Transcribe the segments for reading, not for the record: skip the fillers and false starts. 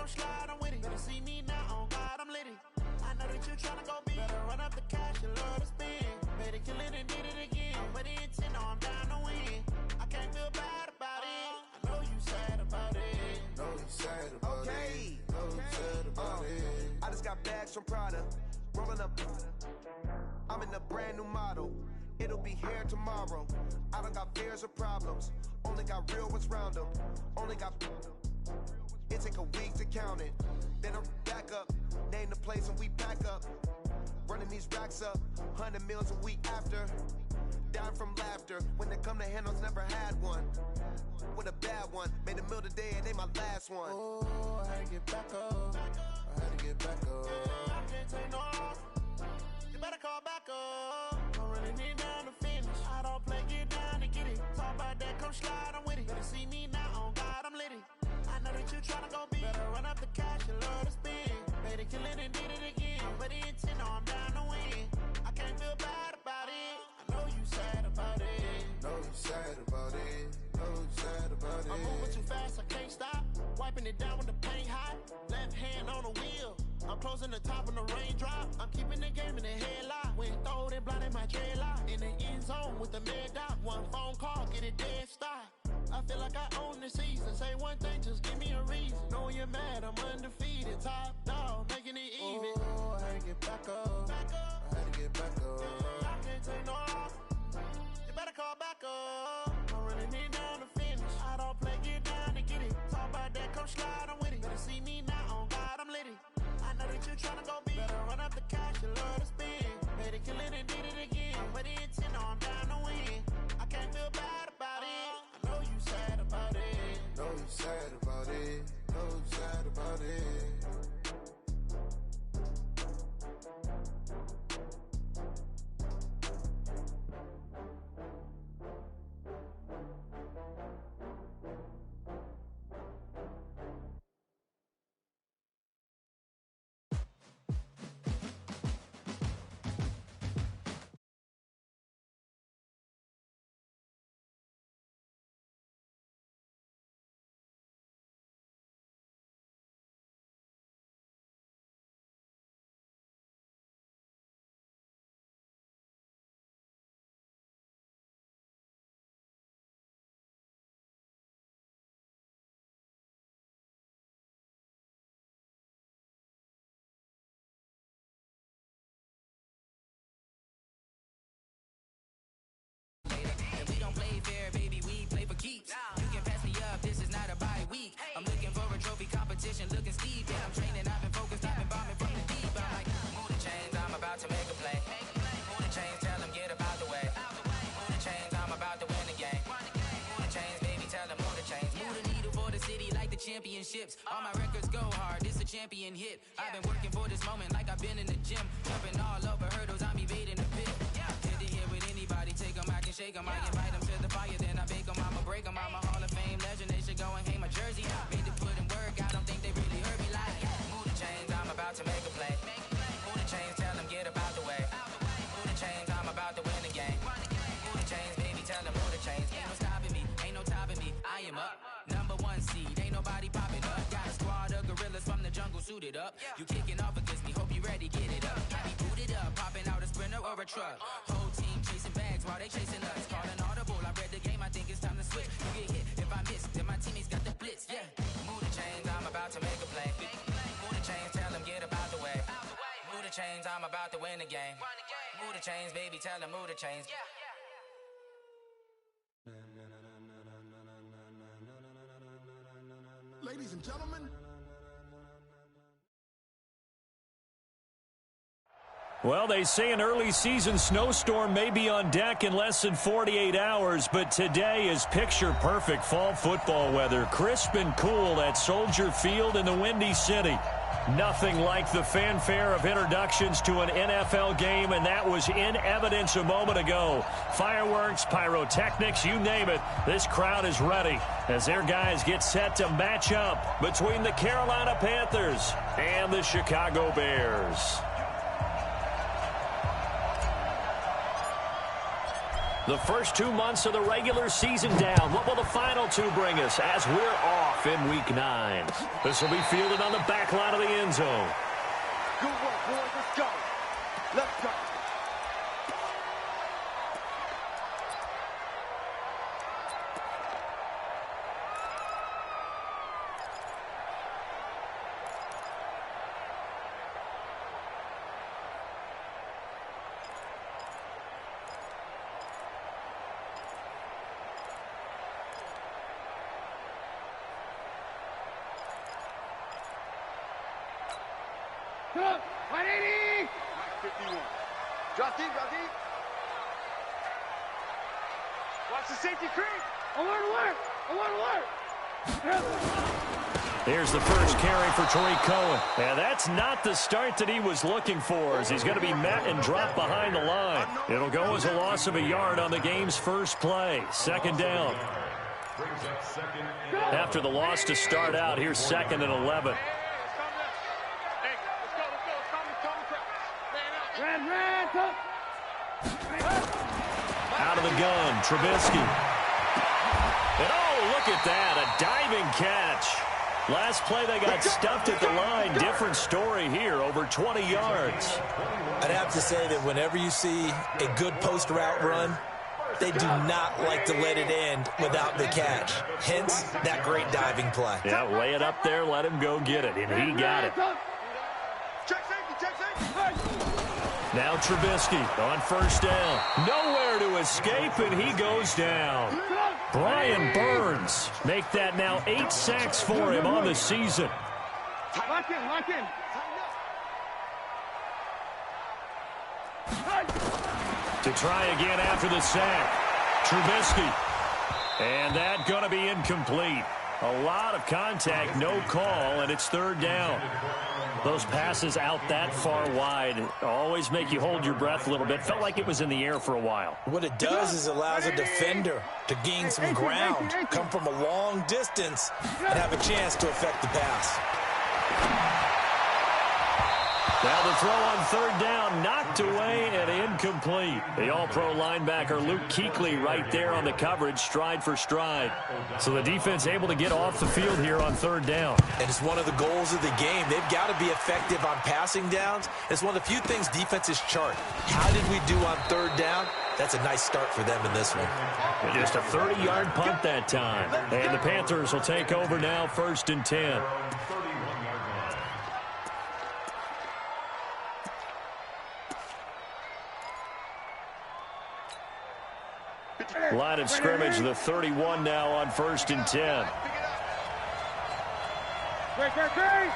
slide, I'm with it. Better see me now, on God, I'm litty. I know that you tryna go big. Better run up the cash, you love to spend. Better kill it and did it again. But the intent, no, I'm down to win. I can't feel bad about it. I know you sad about it. Know you sad about it. Know you sad about it. I just got bags from Prada. Rolling up. I'm in a brand new model. It'll be here tomorrow. I don't got fears or problems. Only got real ones round them. Only got. It take a week to count it. Then I'm back up. Name the place and we back up. Running these racks up. 100 meals a week after. Dying from laughter. When they come to handles, never had one. With a bad one. Made a meal today and they my last one. Oh, I had to get back up. I had to get back up. I can't take no off. You better call back up. I'm running it down to finish. I don't play, get down to get it. Talk about that, come slide, I'm with it. Better see me now, on God, I'm litty. I know that you tryna go big. Better run up the cash, you love to spend. Better kill it and did it again. But the intent, no, I'm down to win. I can't feel bad about it. I know you sad about it. Know you sad about it. Know you sad about it. I'm moving too fast, I can't stop. Wiping it down with the paint hot. Left hand on the wheel. I'm closing the top on the raindrop. I'm keeping the game in the headlock. When throwed and blinded my dreadlock. In the end zone with the mad dot. One phone call, get it dead stop. I feel like I own the season. Say one thing, just give me a reason. Knowing you're mad, I'm undefeated. Top dog, making it even. Oh, I had to get back up. I had to get back up. I can't take no off. You better call back up. I'm running it down to finish. I don't play, get down to get it. Talk about that, come slide, I'm with it. Better see me now, on God, I'm litty. I know that you tryna go big. Better run up the cash, you love to spend. Better kill it and did it again. But the intent, no, I'm down to win. I can't feel bad about it. I know you sad about it. Know you sad about it. Know you sad about it. I'm looking for a trophy competition, looking steep. Yeah, I'm training, I've been focused, I've been bombing from the deep. I'm like, move the chains, I'm about to make a play. Move the chains, tell them get up out the way. Move the chains, I'm about to win the game. Move the chains, baby, tell them move the chains. Move the needle for the city like the championships. All my records go hard, this a champion hit. I've been working for this moment like I've been in the gym. Jumping all over hurdles, I'm evading the pit. Hit it here with anybody, take them, I can shake them. I invite them to the fire, then I bake them, I'ma break them. I'm a Hall of Fame legend, they should go and hang my jersey. Made to put in work, I don't think they really heard me like. Move the chains, I'm about to make a play. Move the chains, tell them get up out the way. Move the chains, I'm about to win the game. Move the chains, baby, tell them move the chains. Ain't no stopping me, ain't no topping me. I am up, #1 seed, ain't nobody popping up. Got a squad of gorillas from the jungle suited up. You kicking off against me, hope you ready, get it up. I be booted up, popping out a Sprinter or a truck. Whole team chasing bags while they chasing us. Calling audible, I read the game, I think it's time to switch. You get hit if I miss, then my teammates got the blitz, yeah. Move the chains, I'm about to make a play. Move the chains, tell them get up out the way. Move the chains, I'm about to win the game. Move the chains, baby, tell them move the chains. Ladies and gentlemen. Well, they say an early season snowstorm may be on deck in less than 48 hours, but today is picture-perfect fall football weather. Crisp and cool at Soldier Field in the Windy City. Nothing like the fanfare of introductions to an NFL game, and that was in evidence a moment ago. Fireworks, pyrotechnics, you name it. This crowd is ready as their guys get set to match up between the Carolina Panthers and the Chicago Bears. The first 2 months of the regular season down. What will the final 2 bring us as we're off in Week 9? This will be fielded on the back line of the end zone. Good work, boys. Let's go. Let's go. Good. 180. 51. Drop deep, drop deep. Watch the safety creep. Alert, alert. Alert, alert. Here's the first carry for Tariq Cohen. And that's not the start that he was looking for, as he's going to be met and dropped behind the line. It'll go as a loss of a yard on the game's first play. Second down. After the loss to start out, here's 2nd and 11. Out of the gun, Trubisky. And oh, look at that, a diving catch. Last play they got stuffed at the line. Different story here, over 20 yards. I'd have to say that whenever you see a good post route run, they do not like to let it end without the catch. Hence, that great diving play. Yeah, lay it up there, let him go get it, and he got it. Check safety, check safety. Now Trubisky on first down. Nowhere to escape, and he goes down. Brian Burns make that now 8 sacks for him on the season. Lock in, lock in. To try again after the sack. Trubisky. And that going to be incomplete. A lot of contact, no call, and it's 3rd down. Those passes out that far wide always make you hold your breath a little bit. Felt like it was in the air for a while. What it does is allows a defender to gain some ground, come from a long distance, and have a chance to affect the pass. Now the throw on 3rd down, knocked away and incomplete. The all-pro linebacker Luke Kuechly right there on the coverage, stride for stride. So the defense able to get off the field here on 3rd down. And it's one of the goals of the game. They've got to be effective on passing downs. It's one of the few things defenses chart. How did we do on 3rd down? That's a nice start for them in this one. And just a 30-yard punt that time. And the Panthers will take over now, 1st and 10. Line of scrimmage, the 31 now on 1st and 10. Great, great, great.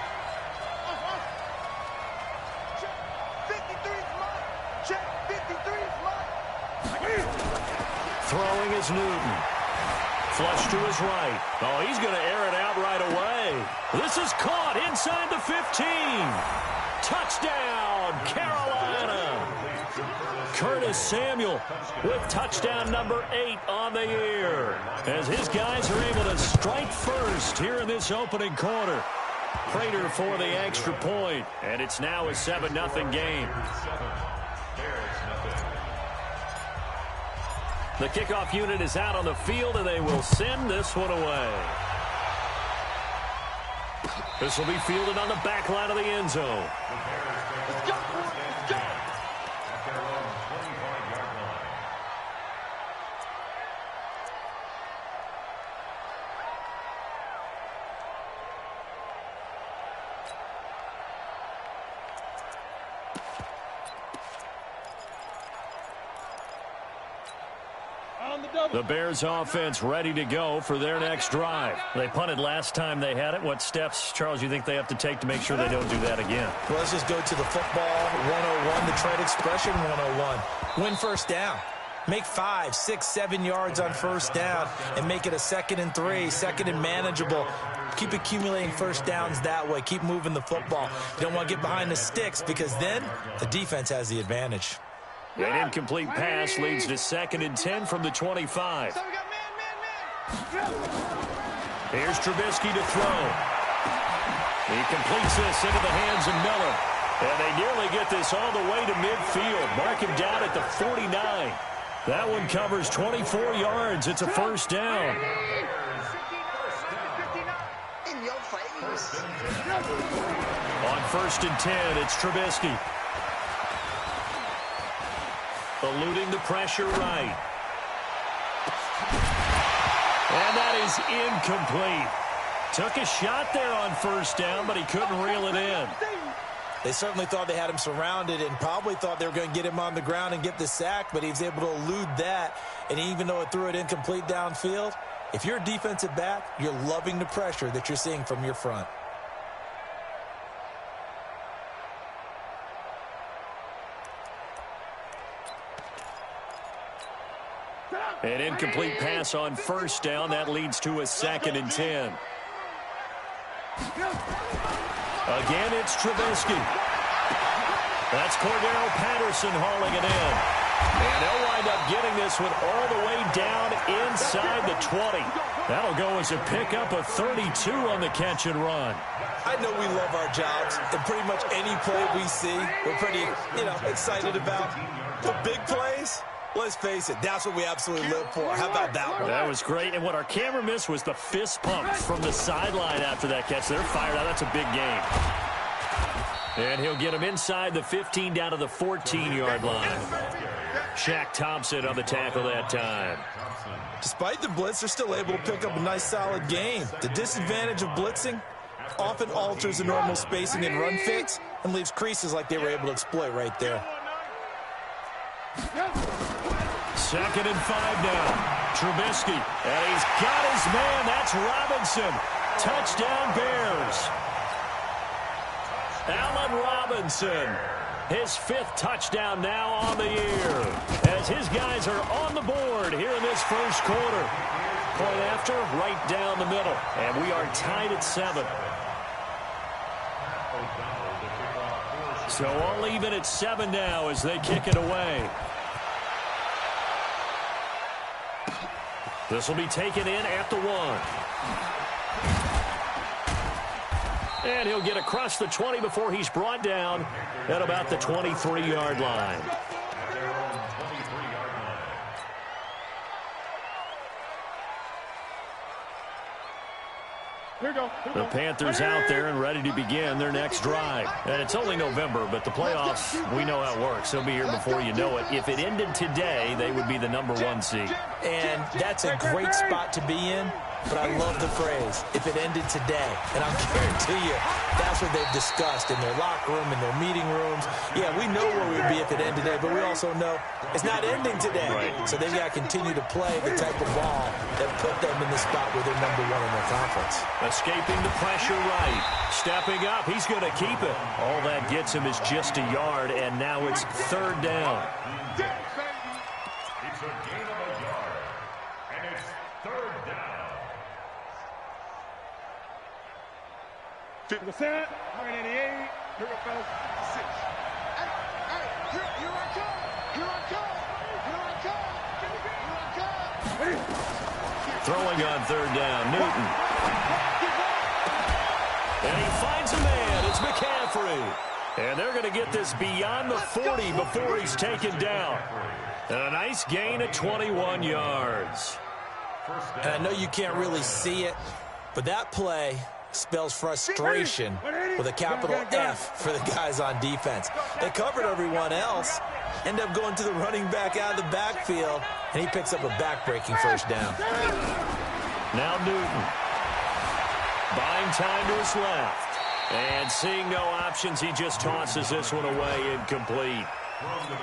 Check 53 is mine. Check 53 is mine. Throwing is Newton. Flush to his right. Oh, he's going to air it out right away. This is caught inside the 15. Touchdown, Carolina. Curtis Samuel with touchdown number 8 on the year, as his guys are able to strike first here in this opening quarter. Prater for the extra point, and it's now a 7-0 game. The kickoff unit is out on the field, and they will send this one away. This will be fielded on the back line of the end zone. Let's go, boys. Let's go. The Bears offense ready to go for their next drive. They punted last time they had it. What steps, Charles, you think they have to take to make sure they don't do that again? Well, let's just go to the football 101, the trade expression 101. Win first down. Make 5, 6, 7 yards on first down and make it a 2nd and 3, 2nd and manageable. Keep accumulating first downs that way. Keep moving the football. You don't want to get behind the sticks because then the defense has the advantage. An incomplete pass leads to 2nd and 10 from the 25. So we got man. Here's Trubisky to throw. He completes this into the hands of Miller. And they nearly get this all the way to midfield. Mark him down at the 49. That one covers 24 yards. It's a first down. In your face. On 1st and 10, it's Trubisky. Eluding the pressure right. And that is incomplete. Took a shot there on 1st down, but he couldn't reel it in. They certainly thought they had him surrounded and probably thought they were going to get him on the ground and get the sack, but he was able to elude that. And even though it threw it incomplete downfield, if you're a defensive back, you're loving the pressure that you're seeing from your front. An incomplete pass on 1st down. That leads to a 2nd and 10. Again, it's Trubisky. That's Cordero Patterson hauling it in. And they'll wind up getting this one all the way down inside the 20. That'll go as a pickup of 32 on the catch and run. I know we love our jobs, and pretty much any play we see, we're pretty, excited about. The big plays, let's face it, that's what we absolutely live for. How about that one? That was great, and what our camera missed was the fist pump from the sideline after that catch. They're fired out. That's a big game. And he'll get him inside the 15 down to the 14-yard line. Shaq Thompson on the tackle that time. Despite the blitz, they're still able to pick up a nice, solid game. The disadvantage of blitzing often alters the normal spacing and run fits and leaves creases like they were able to exploit right there. 2nd and 5 now. Trubisky. And he's got his man. That's Robinson. Touchdown, Bears. Allen Robinson. His 5th touchdown now on the year. As his guys are on the board here in this first quarter. Point after, right down the middle. And we are tied at 7. So all even at 7 now as they kick it away. This will be taken in at the 1. And he'll get across the 20 before he's brought down at about the 23-yard line. The Panthers out there and ready to begin their next drive. And it's only November, but the playoffs, we know how it works. They'll be here before you know it. If it ended today, they would be the #1 seed. And that's a great spot to be in. But I love the phrase, if it ended today. And I'll guarantee you, that's what they've discussed in their locker room, in their meeting rooms. Yeah, we know where we'd be if it ended today, but we also know it's not ending today. Right. So they've got to continue to play the type of ball that put them in the spot where they're #1 in their conference. Escaping the pressure right. Stepping up, he's going to keep it. All that gets him is just a yard, and now it's 3rd down. It's a gain of a yard, and it's 3rd down. 50%, 188, here it goes, 6. Hey, here I come, here I come, here I come, here I come. Throwing on 3rd down, Newton. And he finds a man, it's McCaffrey. And they're going to get this beyond the 40 before he's taken down. And a nice gain of 21 yards. And I know you can't really see it, but that play spells frustration with a capital F for the guys on defense. They covered everyone else, end up going to the running back out of the backfield, and he picks up a back-breaking 1st down. Now Newton. Buying time to his left. And seeing no options, he just tosses this one away incomplete.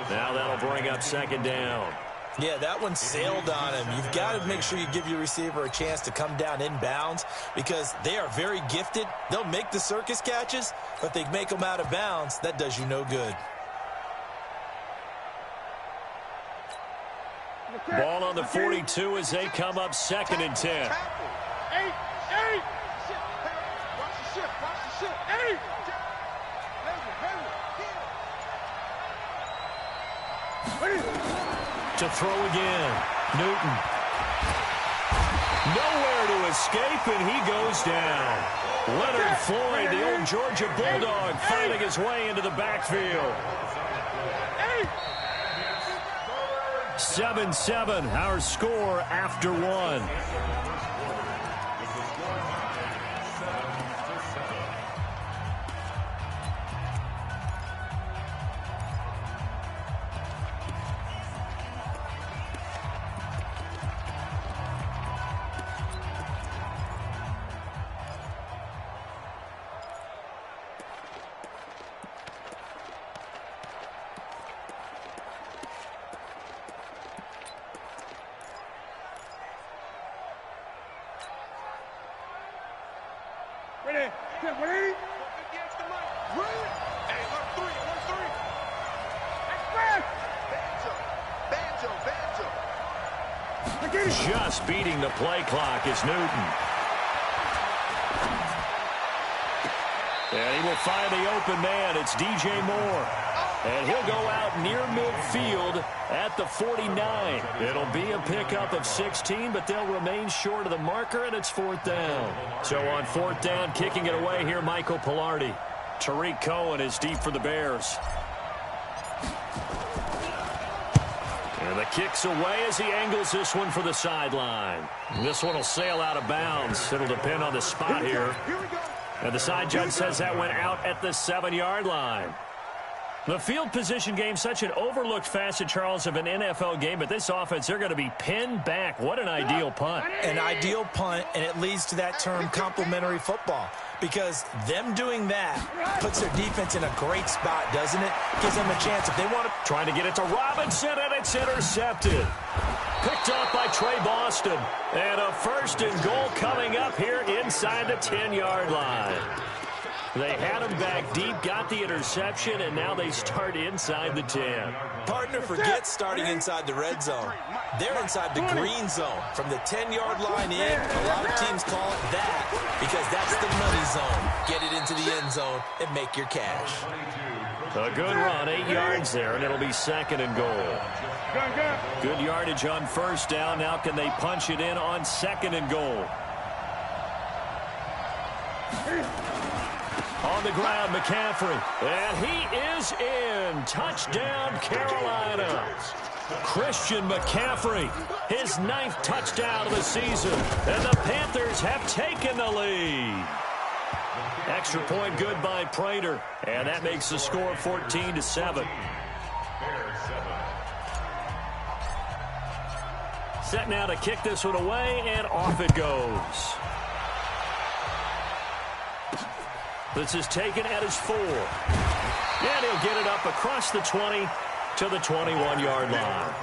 Now that'll bring up 2nd down. Yeah, that one sailed on him. You've got to make sure you give your receiver a chance to come down inbounds because they are very gifted. They'll make the circus catches, but if they make them out of bounds, that does you no good. Ball on the 42 as they come up 2nd and 10. 8. Watch the ship, 8. To throw again. Newton. Nowhere to escape, and he goes down. Leonard Floyd, the old Georgia Bulldog, finding his way into the backfield. 7-7, our score after one. Ready? Get ready. Against the mic. Ready? Hey, 1-3. Express. Banjo. Just beating the play clock is Newton. And he will find the open man. It's DJ Moore. And he'll go out near midfield at the 49. It'll be a pickup of 16, but they'll remain short of the marker, and it's 4th down. So on 4th down, kicking it away here, Michael Pilardi. Tariq Cohen is deep for the Bears. And the kick's away as he angles this one for the sideline. This one will sail out of bounds. It'll depend on the spot here. And the side judge says that went out at the 7-yard line. The field position game, such an overlooked facet, Charles, of an NFL game, but this offense, they're going to be pinned back. What an ideal punt. An ideal punt, and it leads to that term complementary football, because them doing that puts their defense in a great spot, doesn't it? Gives them a chance if they want to. Trying to get it to Robinson, and it's intercepted. Picked off by Trey Boston. And a 1st and goal coming up here inside the 10-yard line. They had him back deep, got the interception, and now they start inside the 10. Partner forgets starting inside the red zone. They're inside the green zone. From the 10-yard line in, a lot of teams call it that because that's the money zone. Get it into the end zone and make your cash. A good run, 8 yards there, and it'll be 2nd and goal. Good yardage on 1st down. Now can they punch it in on 2nd and goal? On the ground, McCaffrey. And he is in. Touchdown, Carolina. Christian McCaffrey, his 9th touchdown of the season. And the Panthers have taken the lead. Extra point good by Prater. And that makes the score 14-7. Set now to kick this one away, and off it goes. This is taken at his 4. And he'll get it up across the 20 to the 21-yard line.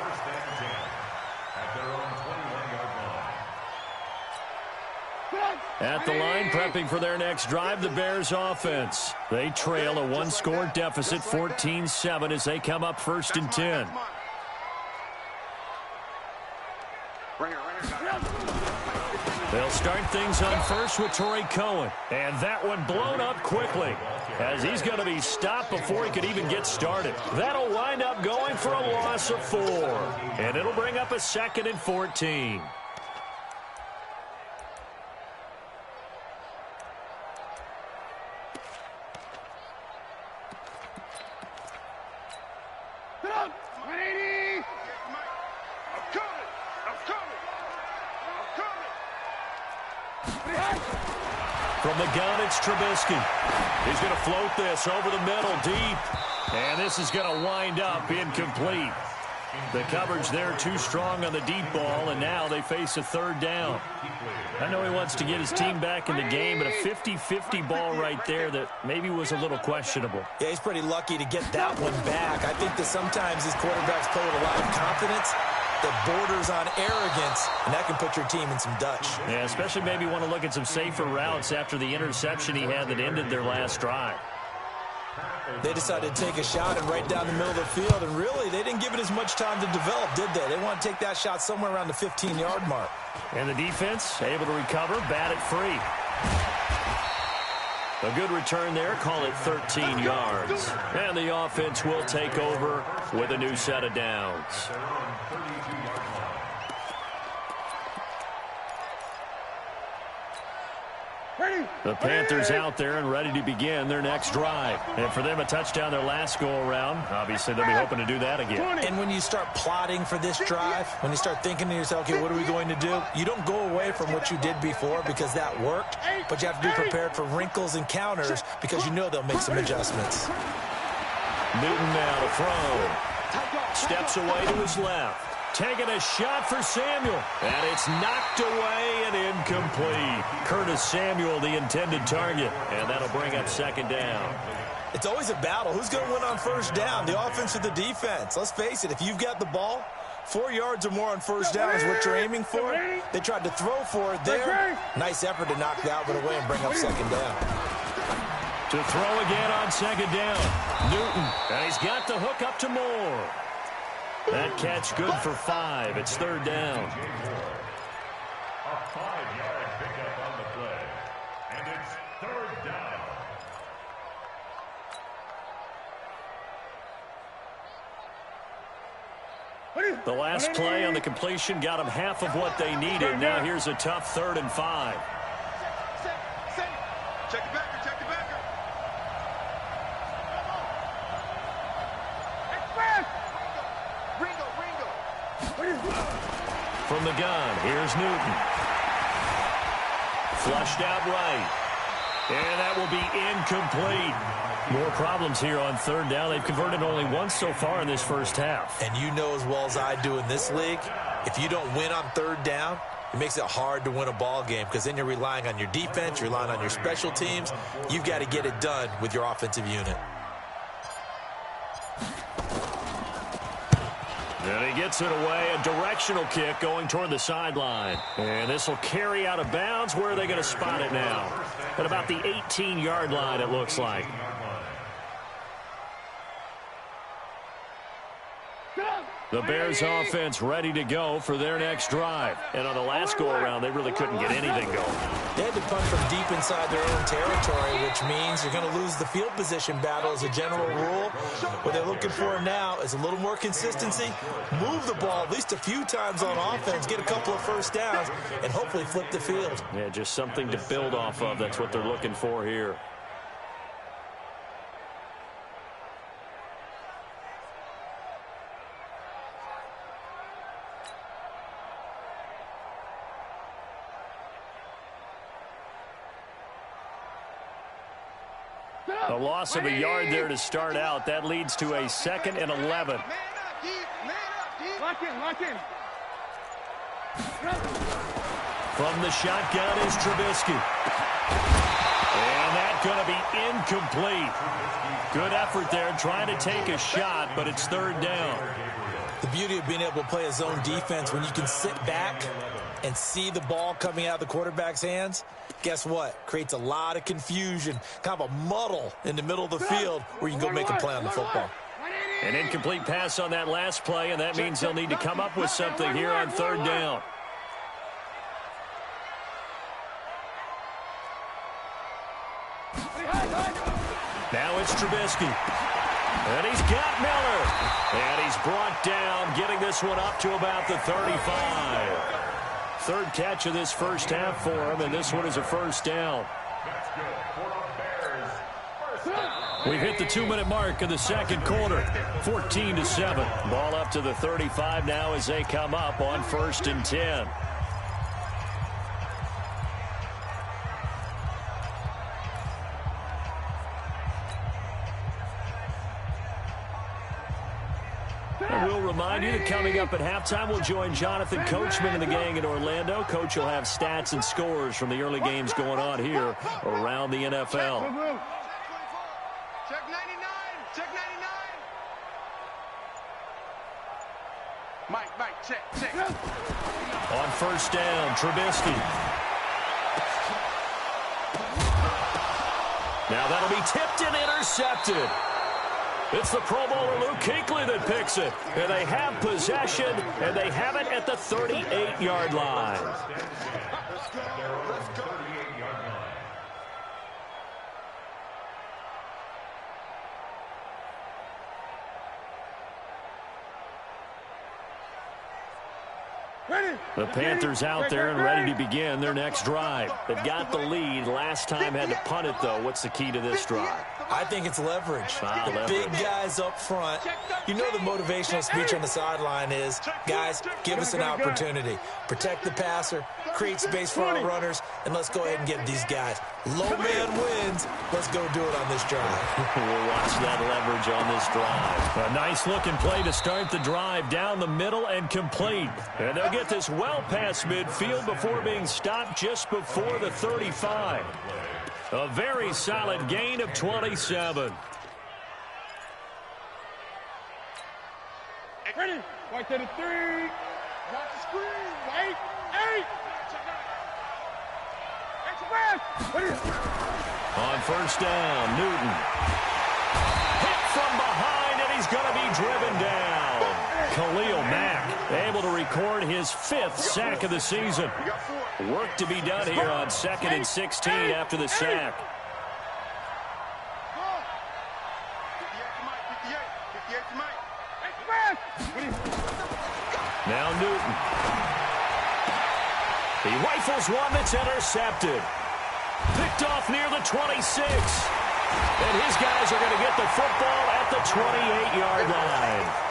At the line, prepping for their next drive, the Bears offense. They trail a 1-score deficit, 14-7, as they come up 1st and 10. They'll start things on 1st with Torrey Cohen. And that one blown up quickly, as he's going to be stopped before he could even get started. That'll wind up going for a loss of 4. And it'll bring up a 2nd and 14. From the gun, it's Trubisky. He's going to float this over the middle deep. And this is going to wind up incomplete. The coverage there too strong on the deep ball, and now they face a 3rd down. I know he wants to get his team back in the game, but a 50-50 ball right there that maybe was a little questionable. Yeah, he's pretty lucky to get that one back. I think that sometimes his quarterbacks play with a lot of confidence that borders on arrogance, and that can put your team in some Dutch. Yeah, especially maybe want to look at some safer routes after the interception he had that ended their last drive. They decided to take a shot and right down the middle of the field, and really, they didn't give it as much time to develop, did they? They want to take that shot somewhere around the 15-yard mark. And the defense able to recover, bat it free. A good return there, call it 13 yards. And the offense will take over with a new set of downs. Ready? The Panthers out there and ready to begin their next drive. And for them, a touchdown their last go-around. Obviously, they'll be hoping to do that again. And when you start plotting for this drive, when you start thinking to yourself, okay, what are we going to do? You don't go away from what you did before because that worked, but you have to be prepared for wrinkles and counters because you know they'll make some adjustments. Newton now to throw. Steps away to his left. Taking a shot for Samuel. And it's knocked away and incomplete. Curtis Samuel, the intended target. And that'll bring up second down. It's always a battle. Who's going to win on first down, the offense or the defense? Let's face it, if you've got the ball, 4 yards or more on first down is what you're aiming for. They tried to throw for it there. Nice effort to knock that one away and bring up second down. To throw again on second down. Newton. And he's got the hook up to Moore. That catch good for 5. It's third down. A 5-yard pickup on the play. And it's third down. The last play on the completion got them half of what they needed. Now here's a tough 3rd and 5. Check the backer, check the backer. Ringo. From the gun, here's Newton. Flushed out right. And that will be incomplete. More problems here on third down. They've converted only once so far in this first half. And you know as well as I do in this league, if you don't win on third down, it makes it hard to win a ball game because then you're relying on your defense, you're relying on your special teams. You've got to get it done with your offensive unit. And he gets it away, a directional kick going toward the sideline. And this will carry out of bounds. Where are they going to spot it now? At about the 18-yard line, it looks like. The Bears offense ready to go for their next drive. And on the last go-around, they really couldn't get anything going. They had to punt from deep inside their own territory, which means you're going to lose the field position battle as a general rule. What they're looking for now is a little more consistency, move the ball at least a few times on offense, get a couple of first downs, and hopefully flip the field. Yeah, just something to build off of. That's what they're looking for here. A loss of a yard there to start out. That leads to a 2nd and 11. Lock in. From the shotgun is Trubisky. And that's going to be incomplete. Good effort there trying to take a shot, but it's third down. The beauty of being able to play a zone defense when you can sit back and see the ball coming out of the quarterback's hands, guess what? Creates a lot of confusion, kind of a muddle in the middle of the field where you can go make a play on the football. An incomplete pass on that last play, and that means they'll need to come up with something here on third down. Now it's Trubisky. And he's got Miller. And he's brought down, getting this one up to about the 35. Third catch of this first half for him, and this one is a first down. We've hit the 2-minute mark of the second quarter. 14-7. Ball up to the 35 now as they come up on 1st and 10. And we'll remind you that coming up at halftime, we'll join Jonathan Coachman and the gang in Orlando. Coach will have stats and scores from the early games going on here around the NFL. Check 99. Check 99. Mike, check. On first down, Trubisky. Now that'll be tipped and intercepted. It's the Pro Bowler Luke Kuechly that picks it. And they have possession, and they have it at the 38-yard line. The Panthers out there and ready to begin their next drive. They've got the lead. Last time had to punt it, though. What's the key to this drive? I think it's leverage. The big guys up front. You know the motivational speech on the sideline is, guys, give us an opportunity. Protect the passer, create space for our runners, and let's go ahead and get these guys. Low man wins. Let's go do it on this drive. We'll watch that leverage on this drive. A nice-looking play to start the drive down the middle and complete. And they'll get this well past midfield before being stopped just before the 35. A very solid gain of 27. Ready? White to the 3. Watch the screen. Wait. 8. On first down, Newton. Hit from behind, and he's going to be driven down. Khalil Mack able to record his 5th sack of the season. Work to be done here on 2nd and 16 after the sack. Now Newton. He rifles one that's intercepted. Picked off near the 26. And his guys are going to get the football at the 28-yard line.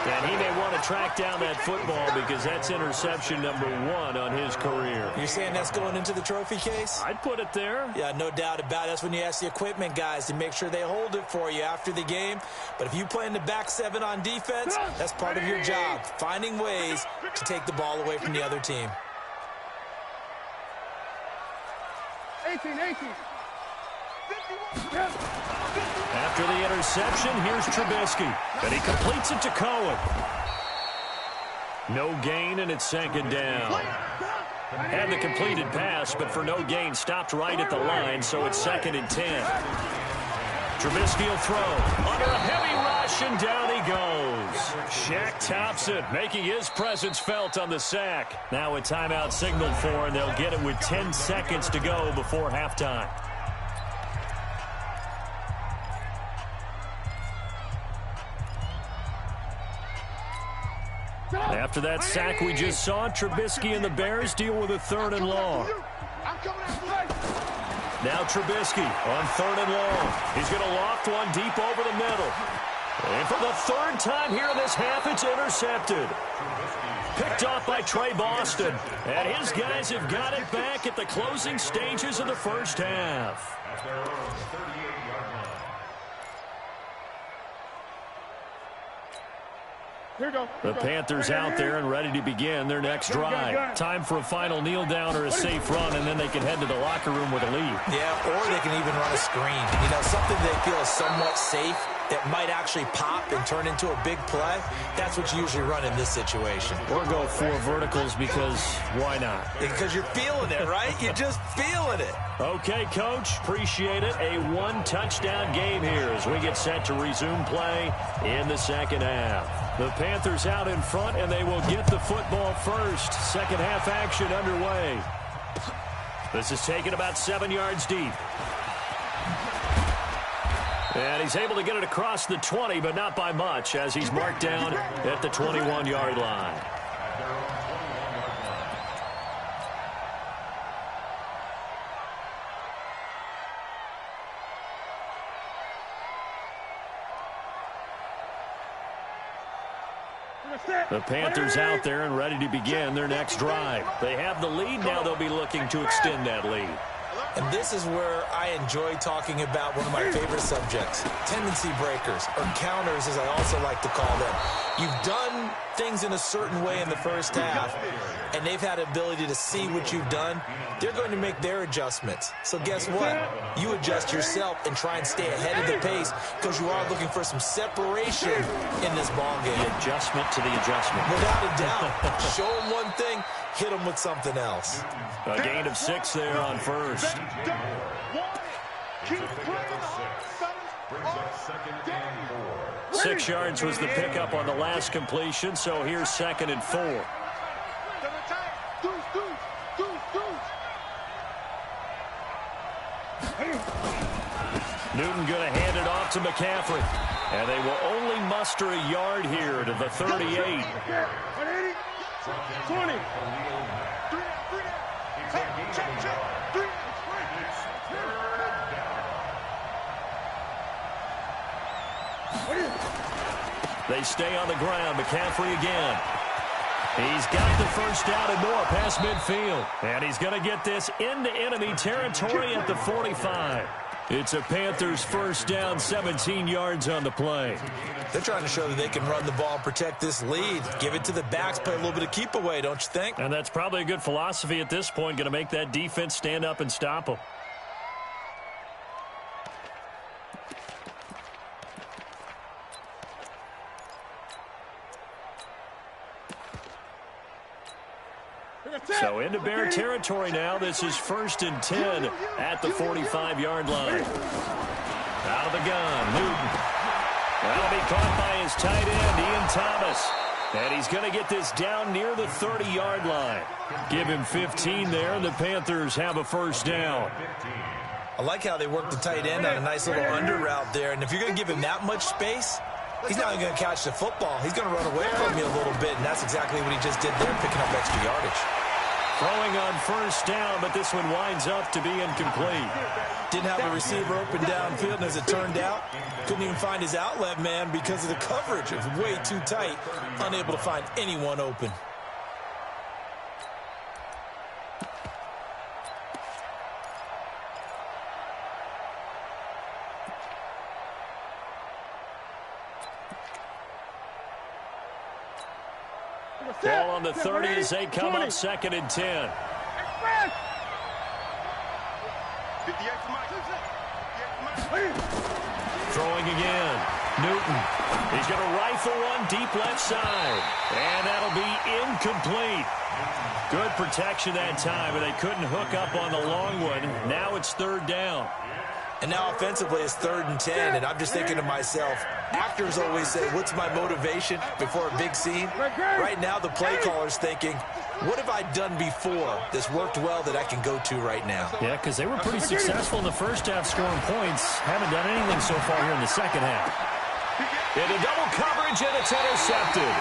And he may want to track down that football because that's interception number 1 on his career. You're saying that's going into the trophy case? I'd put it there. Yeah, no doubt about it. That's when you ask the equipment guys to make sure they hold it for you after the game. But if you play in the back 7 on defense, that's part of your job, finding ways to take the ball away from the other team. 18. After the interception, here's Trubisky. And he completes it to Cohen. No gain, and it's 2nd down. Had the completed pass, but for no gain, stopped right at the line, so it's 2nd and 10. Trubisky will throw. Under a heavy rush, and down he goes. Shaq Thompson making his presence felt on the sack. Now a timeout signaled for, and they'll get it with 10 seconds to go before halftime. After that sack we just saw, Trubisky and the Bears deal with a 3rd and long. Now Trubisky on 3rd and long. He's going to loft one deep over the middle. And for the 3rd time here in this half, it's intercepted. Picked off by Trey Boston. And his guys have got it back at the closing stages of the first half. The Panthers out there and ready to begin their next drive. Time for a final kneel down or a safe run, and then they can head to the locker room with a lead. Yeah, or they can even run a screen. You know, something they feel is somewhat safe that might actually pop and turn into a big play. That's what you usually run in this situation. Or go 4 verticals because why not? Because you're feeling it, right? You're just feeling it. Okay, Coach, appreciate it. A 1-touchdown game here as we get set to resume play in the second half. The Panthers out in front, and they will get the football first. Second half action underway. This is taken about 7 yards deep. And he's able to get it across the 20, but not by much, as he's marked down at the 21-yard line. The Panthers out there and ready to begin their next drive. They have the lead. Now they'll be looking to extend that lead. And this is where I enjoy talking about one of my favorite subjects, tendency breakers, or counters as I also like to call them. You've done things in a certain way in the first half, and they've had ability to see what you've done. They're going to make their adjustments. So guess what? You adjust yourself and try and stay ahead of the pace because you are looking for some separation in this ball game. The adjustment to the adjustment. Without a doubt. Show them one thing, hit them with something else. A gain of 6 there on first. Brings up 2nd and 4. 6 yards was the pickup on the last completion, so here's 2nd and 4. Newton going to hand it off to McCaffrey. And they will only muster a yard here to the 38. 20. 3 out. Hey, check. 3 out. They stay on the ground. McCaffrey again. He's got the first down and more past midfield. And he's going to get this into enemy territory at the 45. It's a Panthers first down, 17 yards on the play. They're trying to show that they can run the ball and protect this lead. Give it to the backs, play a little bit of keep away, don't you think? And that's probably a good philosophy at this point, going to make that defense stand up and stop them. So into Bear territory now. This is 1st and 10 at the 45-yard line. Out of the gun, Newton. That'll be caught by his tight end, Ian Thomas. And he's going to get this down near the 30-yard line. Give him 15 there, and the Panthers have a first down. I like how they work the tight end on a nice little under route there. And if you're going to give him that much space, he's not even going to catch the football. He's going to run away from you a little bit, and that's exactly what he just did there, picking up extra yardage. Throwing on first down, but this one winds up to be incomplete. Didn't have a receiver open downfield, and as it turned out, couldn't even find his outlet man because of the coverage. It was way too tight, unable to find anyone open. Ball on the 30 as they come up 2nd and 10. Throwing again. Newton. He's going to rifle one deep left side. And that'll be incomplete. Good protection that time, and they couldn't hook up on the long one. Now it's 3rd down. And now offensively it's 3rd and 10, and I'm just thinking to myself, actors always say, what's my motivation before a big scene? Right now the play caller's thinking, what have I done before that's worked well that I can go to right now? Yeah, because they were pretty successful in the first half scoring points. Haven't done anything so far here in the second half. Into double coverage, and it's intercepted.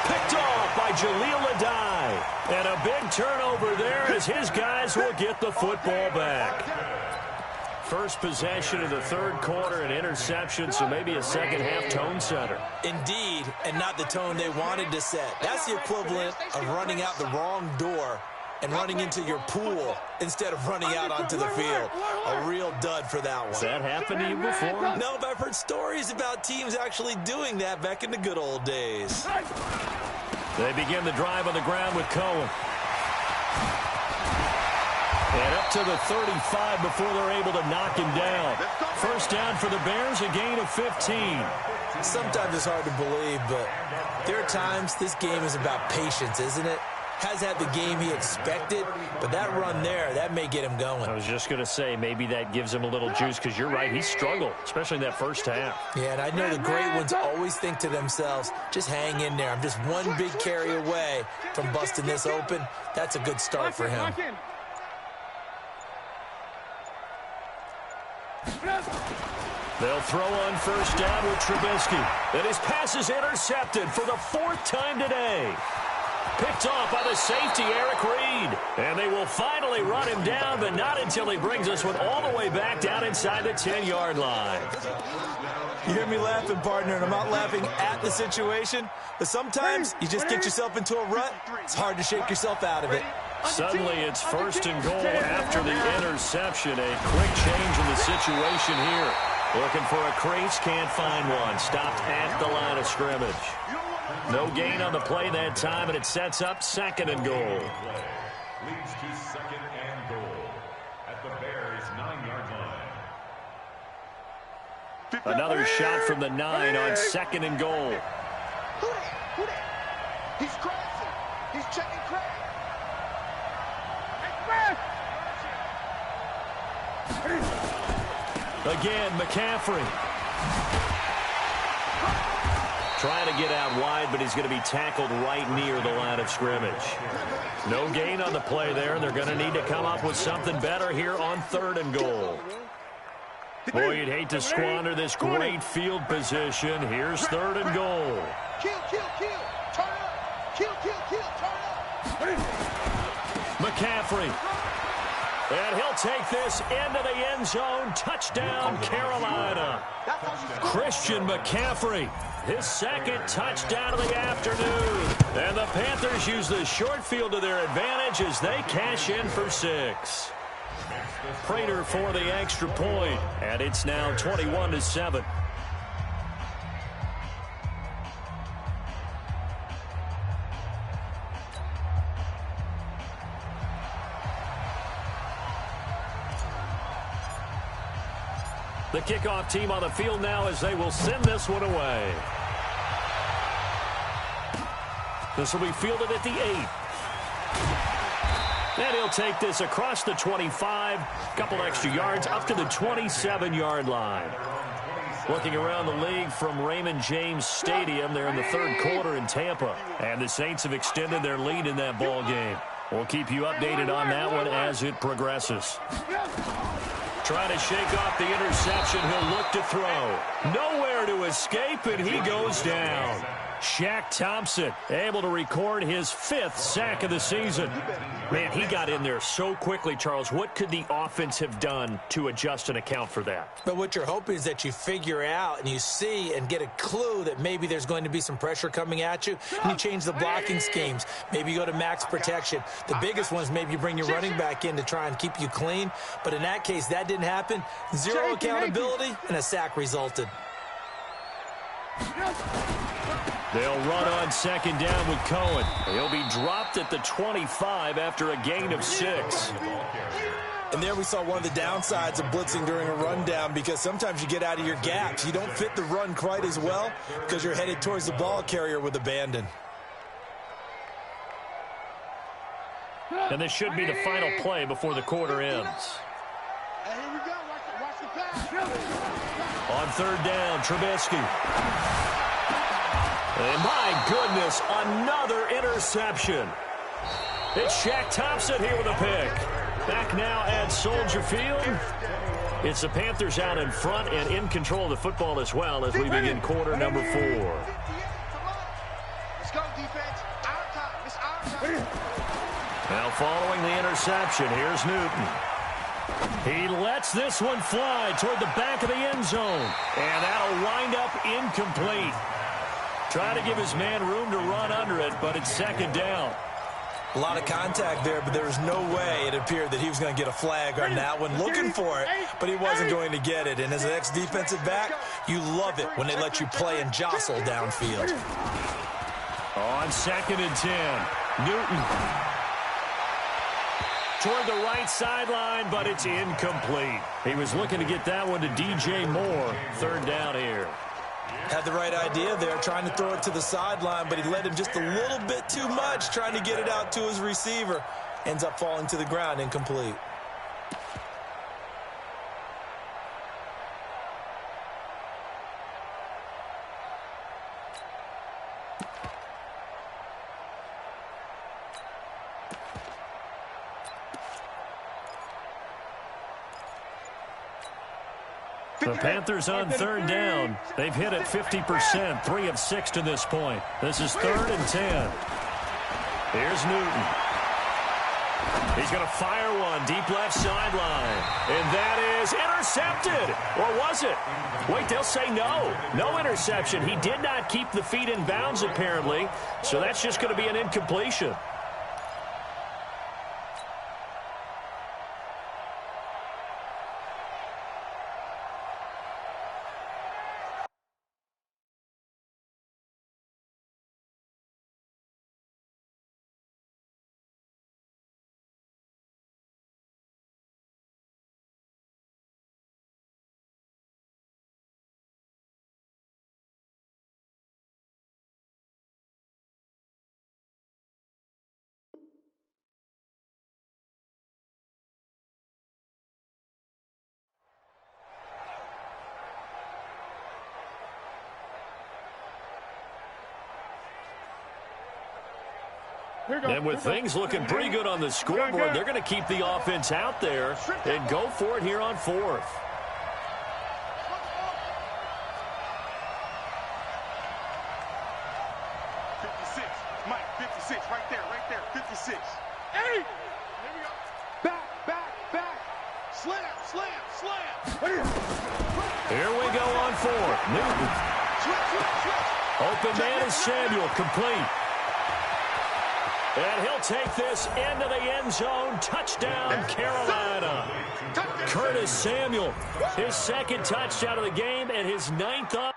Picked off by Jaleel Adai. And a big turnover there as his guys will get the football back. First possession of the 3rd quarter, an interception, so maybe a second-half tone setter. Indeed, and not the tone they wanted to set. That's the equivalent of running out the wrong door and running into your pool instead of running out onto the field. A real dud for that one. Has that happened to you before? No, but I've heard stories about teams actually doing that back in the good old days. They begin the drive on the ground with Cohen. And up to the 35 before they're able to knock him down. First down for the Bears, a gain of 15. Sometimes it's hard to believe, but there are times this game is about patience, isn't it? Has had the game he expected, but that run there, that may get him going. I was just going to say, maybe that gives him a little juice, because you're right, he struggled, especially in that first half. Yeah, and I know the great ones always think to themselves, just hang in there. I'm just one big carry away from busting this open. That's a good start for him. They'll throw on first down with Trubisky. And his pass is intercepted for the 4th time today. Picked off by the safety, Eric Reed. And they will finally run him down, but not until he brings us one all the way back down inside the 10-yard line. You hear me laughing, partner, and I'm not laughing at the situation, but sometimes you just get yourself into a rut. It's hard to shake yourself out of it. Suddenly it's 1st and goal after the interception. A quick change in the situation here. Looking for a crease, can't find one. Stopped at the line of scrimmage. No gain on the play that time, and it sets up 2nd and goal. Leads to 2nd and goal at the Bears' 9-yard line. Another shot from the 9 on 2nd and goal. Who that? He's crossing. He's checking crack. Again, McCaffrey. Trying to get out wide, but he's going to be tackled right near the line of scrimmage. No gain on the play there, and they're going to need to come up with something better here on 3rd and goal. Boy, you'd hate to squander this great field position. Here's 3rd and goal. Kill. Turn up. Kill. Turn up. McCaffrey. And he'll take this into the end zone. Touchdown, Carolina. Christian McCaffrey, his second touchdown of the afternoon. And the Panthers use the short field to their advantage as they cash in for 6. Prater for the extra point, and it's now 21-7. The kickoff team on the field now as they will send this one away. This will be fielded at the 8. And he'll take this across the 25, couple extra yards, up to the 27-yard line. Looking around the league from Raymond James Stadium, they're in the third quarter in Tampa. And the Saints have extended their lead in that ball game. We'll keep you updated on that one as it progresses. Trying to shake off the interception, he'll look to throw. Nowhere to escape, and he goes down. Shaq Thompson able to record his 5th sack of the season. Man, he got in there so quickly, Charles. What could the offense have done to adjust and account for that? But what you're hoping is that you figure out and you see and get a clue that maybe there's going to be some pressure coming at you, and you change the blocking schemes. Maybe you go to max protection. The biggest one is maybe you bring your running back in to try and keep you clean. But in that case, that didn't happen. 0 accountability, and a sack resulted. They'll run on second down with Cohen. He'll be dropped at the 25 after a gain of 6. And there we saw one of the downsides of blitzing during a rundown, because sometimes you get out of your gaps. You don't fit the run quite as well because you're headed towards the ball carrier with abandon. And this should be the final play before the quarter ends. Hey, here we go. Watch the pass. On third down, Trubisky. And my goodness, another interception. It's Shaq Thompson here with a pick. Back now at Soldier Field. It's the Panthers out in front and in control of the football as well as we begin quarter number 4. Let's go, defense. Our time. It's our time. Now following the interception, here's Newton. He lets this one fly toward the back of the end zone. And that'll wind up incomplete. Trying to give his man room to run under it, but it's second down. A lot of contact there, but there was no way it appeared that he was going to get a flag on that one. Looking for it, but he wasn't going to get it. And as an ex-defensive back, you love it when they let you play and jostle downfield. On second and 10, Newton. Toward the right sideline, but it's incomplete. He was looking to get that one to DJ Moore. Third down here. Had the right idea there, trying to throw it to the sideline, but he led him just a little bit too much, trying to get it out to his receiver. Ends up falling to the ground, incomplete. The Panthers on third down. They've hit it 50%, 3 of 6 to this point. This is 3rd and 10. Here's Newton. He's going to fire one deep left sideline. And that is intercepted. Or was it? Wait, they'll say no. No interception. He did not keep the feet in bounds, apparently. So that's just going to be an incompletion. And with things looking pretty good on the scoreboard, they're going to keep the offense out there and go for it here on 4th. Mike, 56, right there, 56. Hey! for. Newton. Open man is Samuel, complete. And he'll take this into the end zone. Touchdown, Carolina. Curtis Samuel, his second touchdown of the game and his 9th on.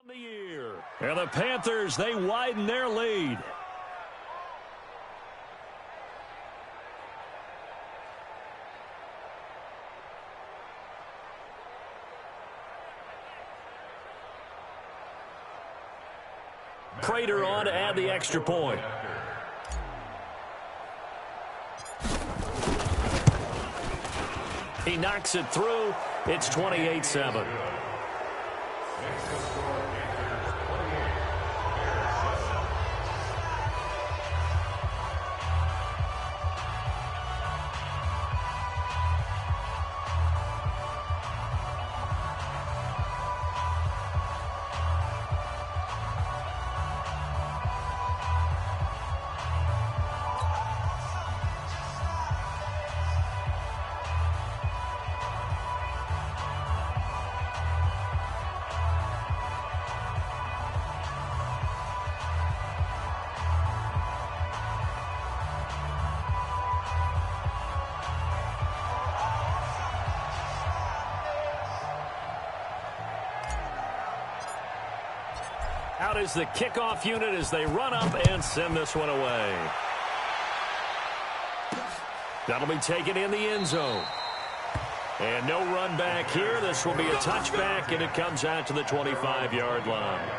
The year. And the Panthers, they widen their lead. Prater on to add the extra point. He knocks it through. It's 28-7. Out is the kickoff unit as they run up and send this one away. That'll be taken in the end zone. And no run back here. This will be a touchback, and it comes out to the 25-yard line.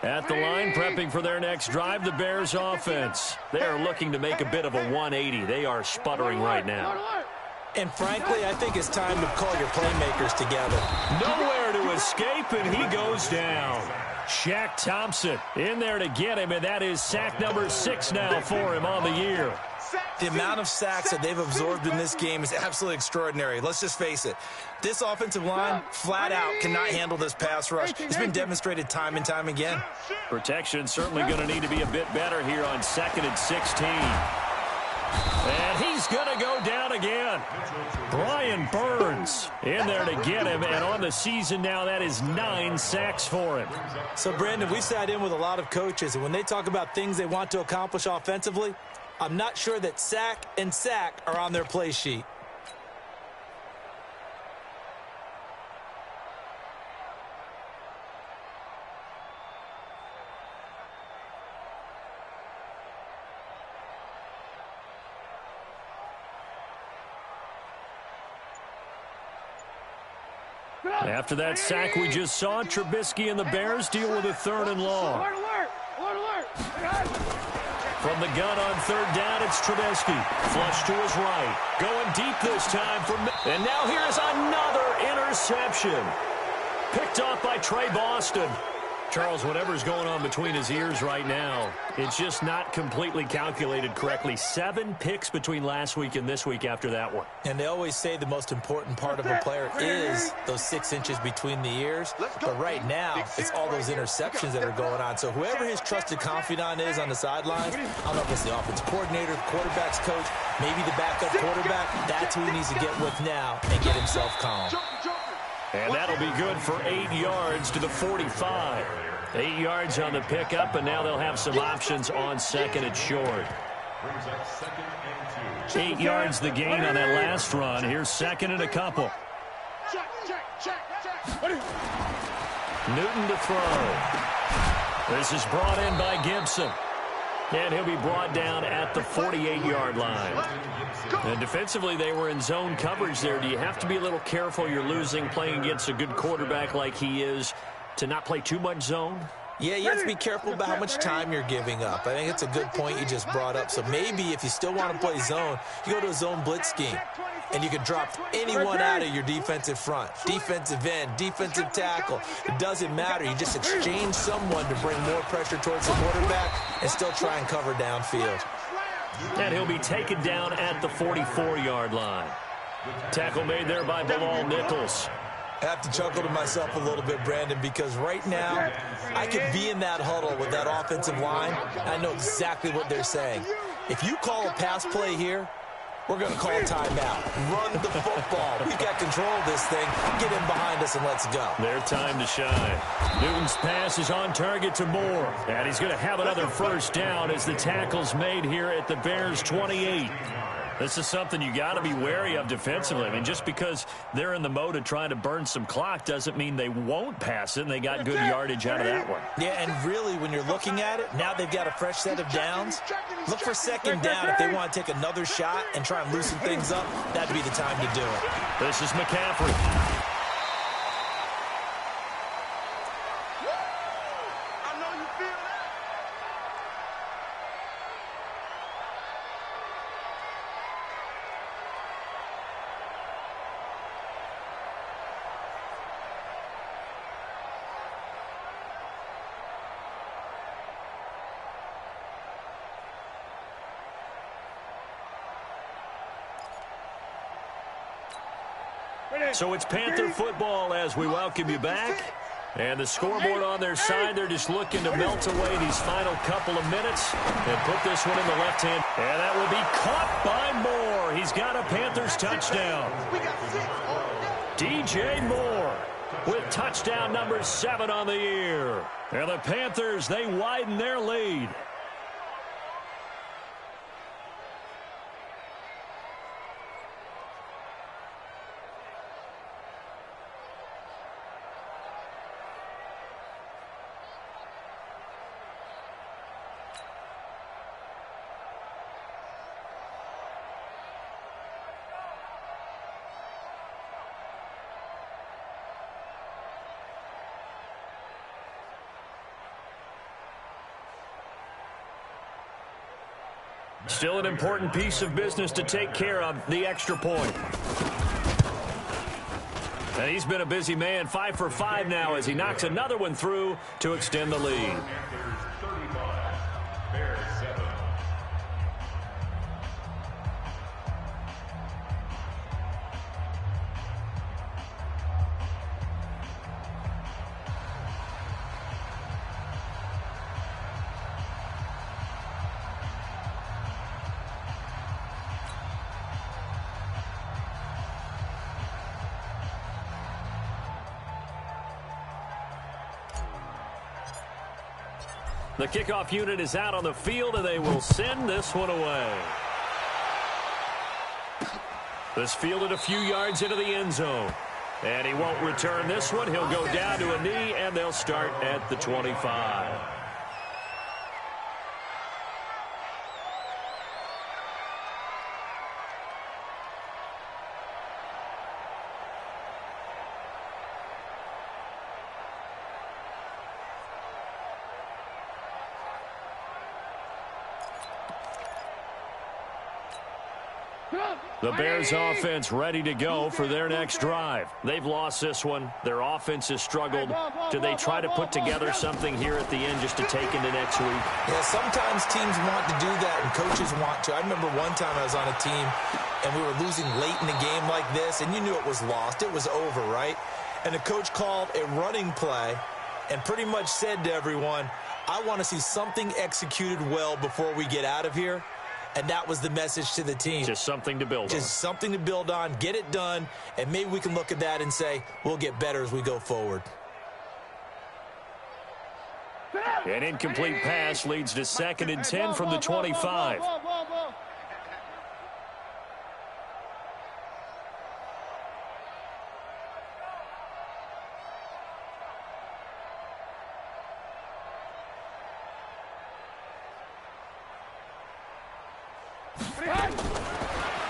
At the line, prepping for their next drive, the Bears offense. They are looking to make a bit of a 180. They are sputtering right now. And frankly, I think it's time to call your playmakers together. Nowhere to escape, and he goes down. Shaq Thompson in there to get him, and that is sack number 6 now for him on the year. The amount of sacks that they've absorbed in this game is absolutely extraordinary. Let's just face it. This offensive line, flat out, cannot handle this pass rush. It's been demonstrated time and time again. Protection certainly going to need to be a bit better here on 2nd and 16. And he's going to go down again. Brian Burns in there to get him, and on the season now, that is 9 sacks for him. So, Brandon, we've sat in with a lot of coaches, and when they talk about things they want to accomplish offensively, I'm not sure that sack and sack are on their play sheet. After that sack we just saw, Trubisky and the Bears deal with a 3rd and long. From the gun on 3rd down, it's Trubisky. Flush to his right. Going deep this time. And now here's another interception. Picked off by Trey Boston. Charles, whatever's going on between his ears right now, it's just not completely calculated correctly. 7 picks between last week and this week after that one. And they always say the most important part of a player is those 6 inches between the ears. But right now, it's all those interceptions that are going on. So whoever his trusted confidant is on the sidelines, I don't know if it's the offensive coordinator, quarterback's coach, maybe the backup quarterback, that's who he needs to get with now and get himself calm. And that'll be good for 8 yards to the 45. 8 yards on the pickup, and now they'll have some options on 2nd and short. 8 yards the gain on that last run. Here's 2nd and a couple. Newton to throw. This is brought in by Gibson. And he'll be brought down at the 48-yard line. And defensively, they were in zone coverage there. Do you have to be a little careful? You're losing, playing against a good quarterback like he is, to not play too much zone? Yeah, you have to be careful about how much time you're giving up. I think it's a good point you just brought up. So maybe if you still want to play zone, you go to a zone blitz scheme. And you can drop anyone out of your defensive front. Defensive end, defensive tackle. It doesn't matter. You just exchange someone to bring more pressure towards the quarterback and still try and cover downfield. And he'll be taken down at the 44-yard line. Tackle made there by Bilal Nichols. I have to chuckle to myself a little bit, Brandon, because right now I could be in that huddle with that offensive line. I know exactly what they're saying. If you call a pass play here, we're going to call timeout. Run the football. We've got control of this thing. Get in behind us and let's go. Their time to shine. Newton's pass is on target to Moore. And he's going to have another first down as the tackle's made here at the Bears' 28. This is something you got to be wary of defensively. I mean, just because they're in the mode of trying to burn some clock doesn't mean they won't pass it, and they got good yardage out of that one. Yeah, and really, when you're looking at it, now they've got a fresh set of downs. Look for second down if they want to take another shot and try and loosen things up. That'd be the time to do it. This is McCaffrey. So it's Panther football as we welcome you back. And the scoreboard on their side, they're just looking to melt away these final couple of minutes and put this one in the left hand. And that will be caught by Moore. He's got a Panthers touchdown. DJ Moore with touchdown number 7 on the year. And the Panthers, they widen their lead. Still an important piece of business to take care of, the extra point. And he's been a busy man, 5 for 5 now as he knocks another one through to extend the lead. The kickoff unit is out on the field, and they will send this one away. This fielded a few yards into the end zone. And he won't return this one. He'll go down to a knee, and they'll start at the 25. The Bears offense ready to go for their next drive. They've lost this one. Their offense has struggled. Do they try to put together something here at the end just to take into next week? Yeah, sometimes teams want to do that and coaches want to. I remember one time I was on a team and we were losing late in the game like this, and you knew it was lost. It was over, right? And the coach called a running play and pretty much said to everyone, I want to see something executed well before we get out of here. And that was the message to the team. Just something to build on. Just something to build on, get it done, and maybe we can look at that and say, we'll get better as we go forward. An incomplete pass leads to 2nd and 10 from the 25.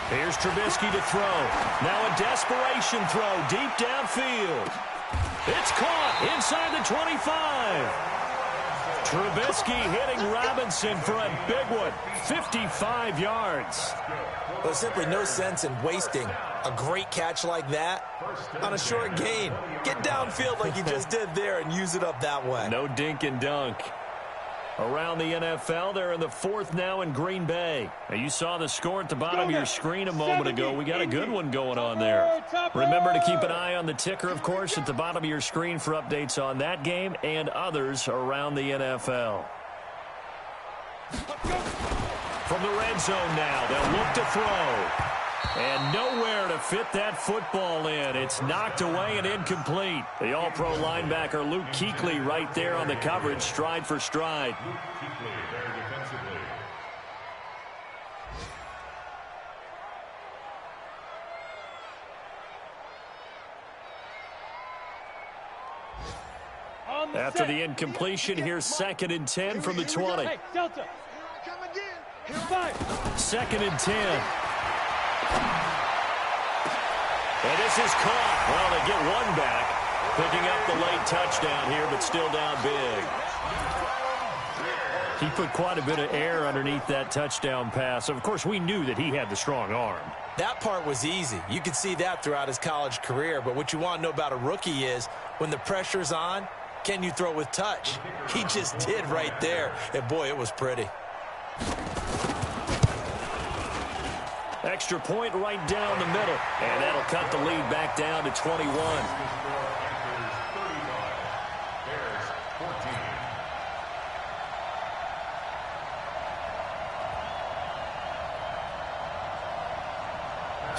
Here's Trubisky to throw. Now a desperation throw deep downfield. It's caught inside the 25. Trubisky hitting Robinson for a big one. 55 yards. Well, there's simply no sense in wasting a great catch like that on a short gain. Get downfield like you just did there and use it up that way. No dink and dunk. Around the NFL, they're in the fourth now in Green Bay. Now, you saw the score at the bottom of your screen a moment ago. We got a good one going on there. Remember to keep an eye on the ticker, of course, at the bottom of your screen for updates on that game and others around the NFL. From the red zone now, they'll look to throw. And nowhere to fit that football in. It's knocked away and incomplete. The all-pro linebacker Luke Kuechly right there on the coverage, stride for stride. Luke Kuechly there defensively. After the incompletion, here's 2nd and 10 from the 20. Hey, Delta. Come again. Here's 5. 2nd and 10. And this is caught. Well, they get one back, picking up the late touchdown here, but still down big. He put quite a bit of air underneath that touchdown pass. Of course, we knew that he had the strong arm. That part was easy. You could see that throughout his college career. But what you want to know about a rookie is when the pressure's on, can you throw with touch? He just did right there. And, boy, it was pretty. Extra point right down the middle. And that'll cut the lead back down to 21.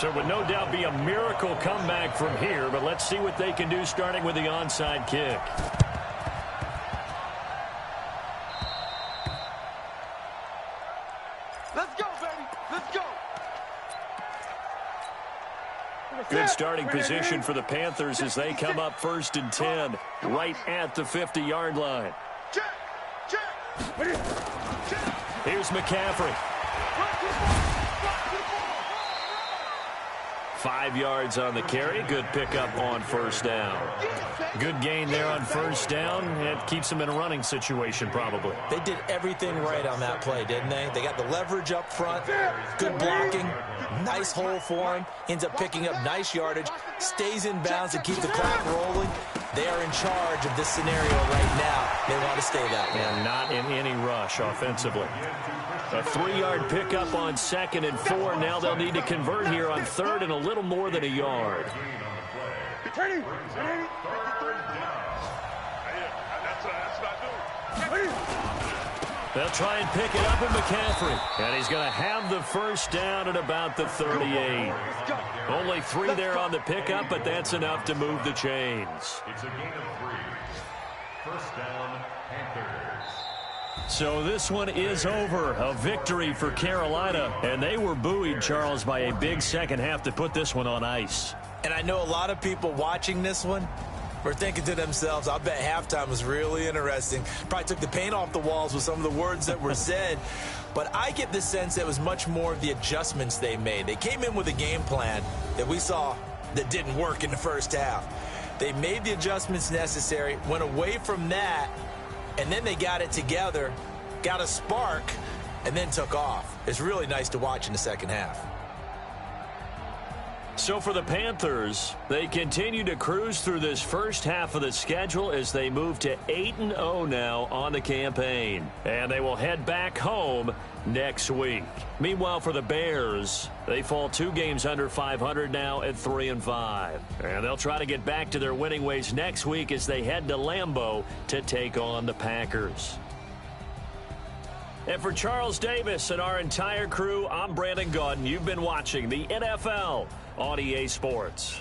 So it would no doubt be a miracle comeback from here, but let's see what they can do starting with the onside kick. Let's go, baby. Let's go. Good starting position for the Panthers as they come up 1st and 10, right at the 50-yard line. Check. Here's McCaffrey. 5 yards on the carry. Good pickup on 1st down. Good gain there on 1st down. It keeps them in a running situation probably. They did everything right on that play, didn't they? They got the leverage up front, good blocking, nice hole for him, ends up picking up nice yardage, stays in bounds to keep the clock rolling. They are in charge of this scenario right now. They want to stay that way. And not in any rush offensively. A 3-yard pickup on 2nd and 4. Now they'll need to convert here on 3rd and a little more than a yard. They'll try and pick it up with McCaffrey. And he's going to have the 1st down at about the 38. Only 3 there on the pickup, but that's enough to move the chains. It's a gain of 3. 1st down, Panthers. So this one is over. A victory for Carolina. And they were buoyed, Charles, by a big second half to put this one on ice. And I know a lot of people watching this one were thinking to themselves, I bet halftime was really interesting. Probably took the paint off the walls with some of the words that were said. But I get the sense that it was much more of the adjustments they made. They came in with a game plan that we saw that didn't work in the 1st half. They made the adjustments necessary, went away from that, and then they got it together, got a spark, and then took off. It's really nice to watch in the 2nd half. So for the Panthers, they continue to cruise through this 1st half of the schedule as they move to 8-0 now on the campaign. And they will head back home next week. Meanwhile, for the Bears, they fall 2 games under 500 now at 3-5. And they'll try to get back to their winning ways next week as they head to Lambeau to take on the Packers. And for Charles Davis and our entire crew, I'm Brandon Gaudin. You've been watching the NFL on EA Sports.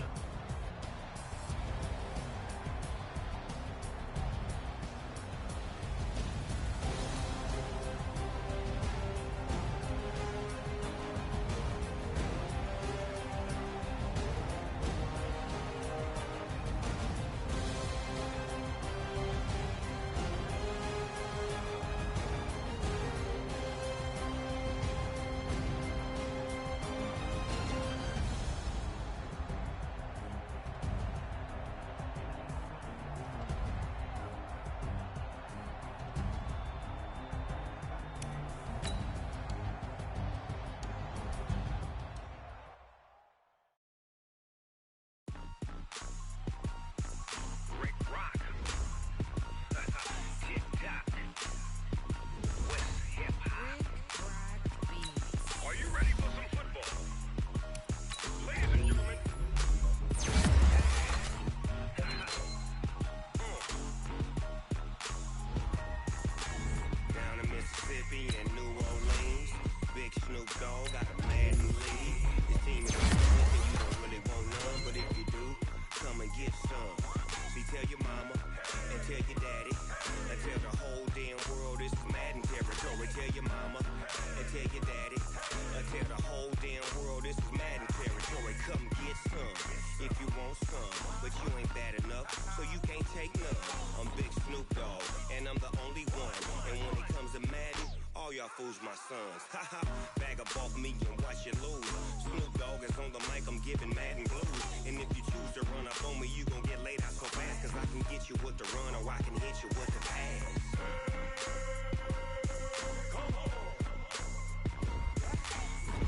sons. Haha, bag up off me and watch you lose. Snoop Dogg is on the mic, I'm giving Madden blues. And if you choose to run up on me, you gon' get laid out so fast. Cause I can get you with the run or I can hit you with the pass.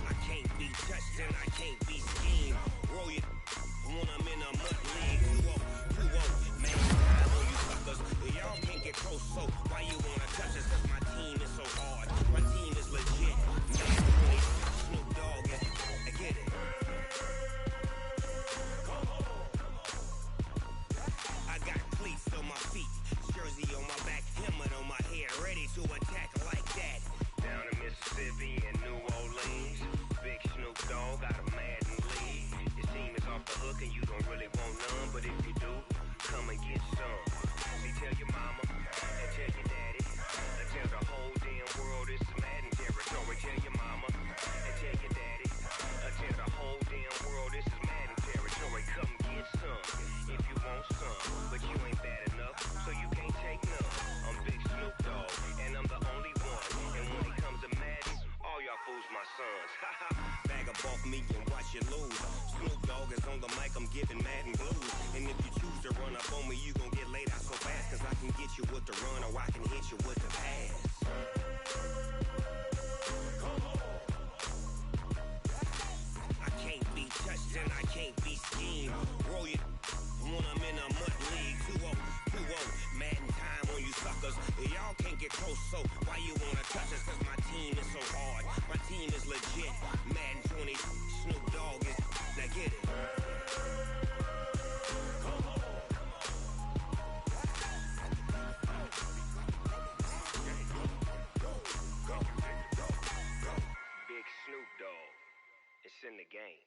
I can't be touched and I can't be schemed. Roll you when I'm in a mud league. 2-0, man, time on you suckers. Y'all can't get close, so why you wanna touch us? Cause my team is so hard. My team is legit. Man, Snoop Dogg, I get it. I got cleats on my feet, jersey on my back, helmet on my head, ready to attack like that. Down in Mississippi and New Orleans, big Snoop Dogg got a Madden league. Your team is off the hook and you don't really want none, but if you do, come and get some. See, tell your mama and tell your daddy, and tell the whole damn world this is Madden territory. Tell your mama and tell your daddy, and tell the whole damn world this is Madden territory. Come get some if you want some, but you ain't bad enough, so you can't take none. I'm Big Snoop Dogg, and I'm the only one. And when it comes to Madden, all y'all fools my sons. Haha, bag up off me and watch you lose. Snoop Dogg is on the mic, I'm giving Madden blues. And if you choose to run up on me, you gon' get laid out so fast. Cause I can get you with the run or I can hit you with the pass. I can't be touched and I can't be schemed. Roll you when I'm in a mud league. 2-0, Madden time on you suckers. Y'all can't get close, so why you wanna touch us? Cause my team is so hard. My team is legit. Madden 20, Snoop Dogg is, now get it. Big Snoop Dogg, it's in the game.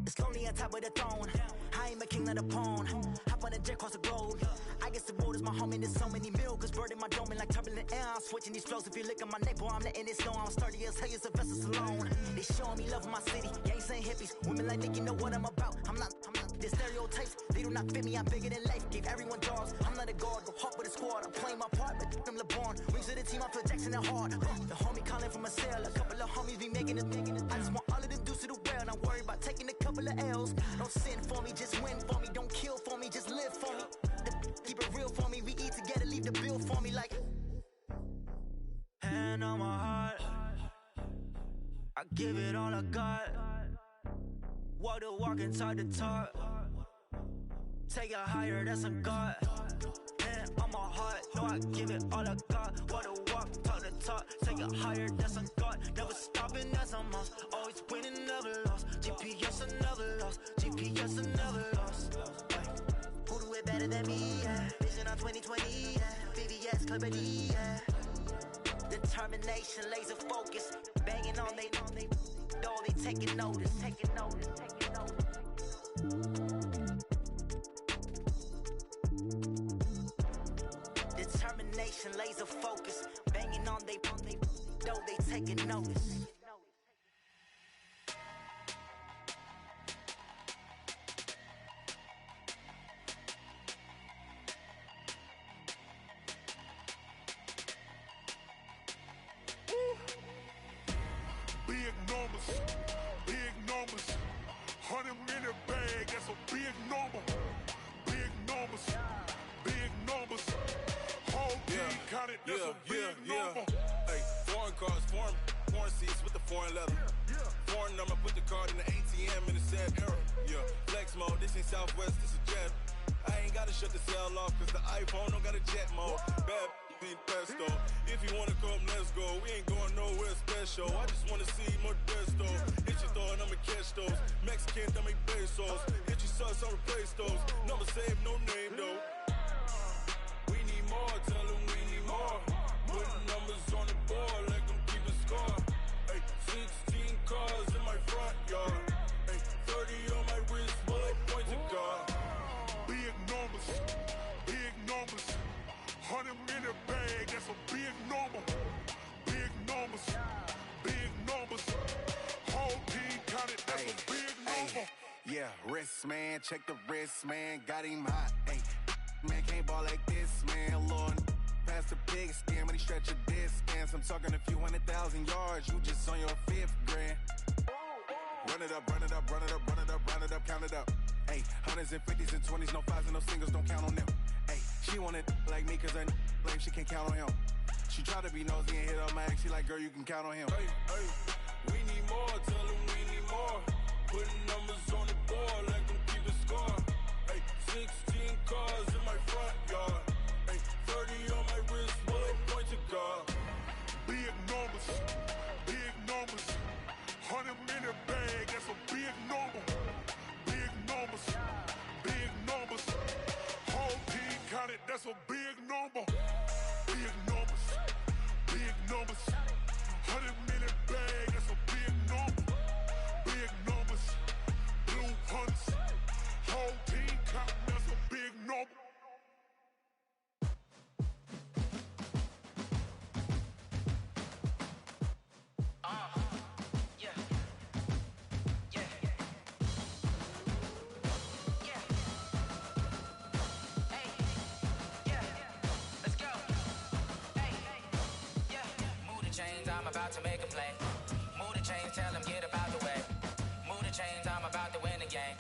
It's lonely on top of the throne. I ain't a king, not a pawn. Hop on a jet across the globe. I guess the road is my home and there's so many milkers burning my dome like turbulent air. I'm switching these flows. If you look at my neck, boy, I'm letting it snow. I'm sturdy as hell, it's a vessel alone. They showing me love in my city. Gangs ain't hippies. Women like Nicki know what I'm about. I'm not the stereotypes. They do not fit me. I'm bigger than life. Gave everyone jobs. I'm not a guard. Go hard with a squad. I'm playing my part, but I'm LeBron. Rings to the team. I feel Jackson and hard. The homie calling from a cell. A couple of homies be making it. I just want all of them dudes to do well. Not worry about taking a couple of L's. Don't sin for me, just win for me. Don't kill for me, just live for me. Keep it real for me. We eat together, leave the bill for me like. Hand on my heart, I give it all I got. Walk the walk and talk the talk. Take it higher, that's a God. Hand on my heart, no, I give it all I got. Walk the walk, talk the talk. Take it higher, that's a God. Never stopping, that's a must. Always winning, never lost. GPS, I never lost. GPS, I never lost. Who do it better than me? Yeah. Vision on 2020. Yeah. VVS, Clarity. Yeah. Determination, laser focus. Banging on they door, they taking notice. Taking notice. Taking notice. Determination, laser focus. Banging on they door, they taking notice. Big numbers, 100 in a bag, that's a big number. Big numbers, whole team counted, that's a big number. Hey, foreign cars, foreign seats with the foreign leather. Foreign number, put the card in the ATM in the sad era. Yeah, flex mode, this ain't Southwest, this is Jet. I ain't gotta shut the cell off, cause the iPhone don't got a jet mode. Bad pesto. If you wanna come, let's go. We ain't going nowhere special. I just wanna see Modesto. Hit your thought, I'ma catch those. Mexican, I make pesos. Hit your sauce, I'll replace those. Number saved, no name though. We need more, tell them we need more. Putting numbers on the board, let them keep a score. Hey, 16 cars in my front yard. Hey, 30 on my wrist, while I point to God. Big numbers, 100 in a bag, that's a big number. Big numbers, Yeah, wrist, man, check the wrist, man, got him hot. Hey, man, can't ball like this, man, Lord. Past the pig skin when he stretch a distance. I'm talking a few 100,000 yards, you just on your 5th grand. Run it up, run it up, run it up, run it up, run it up, count it up. Hey, hundreds and 50s and 20s, no 5s and no singles, don't count on them. Hey, she want it like me, cause her lame, she can't count on him. She try to be nosy and hit up my ex, she like, girl, you can count on him. Hey, hey, we need more, tell them we need more. Putting numbers on the board, let them keep the score. Hey, 16 cars in my front yard. Hey, 30 on my wrist, bullet point to God. Big numbers, big numbers. 100-minute bag, that's a big number. Big numbers, big numbers. Whole team counted, that's a big number. Big numbers, big numbers. 100-minute bag, that's a big number. Big numbers, blue hunts. Whole team counting, that's a big number. I'm about to make a play. Move the chains, tell them get up out the way. Move the chains, I'm about to win the game.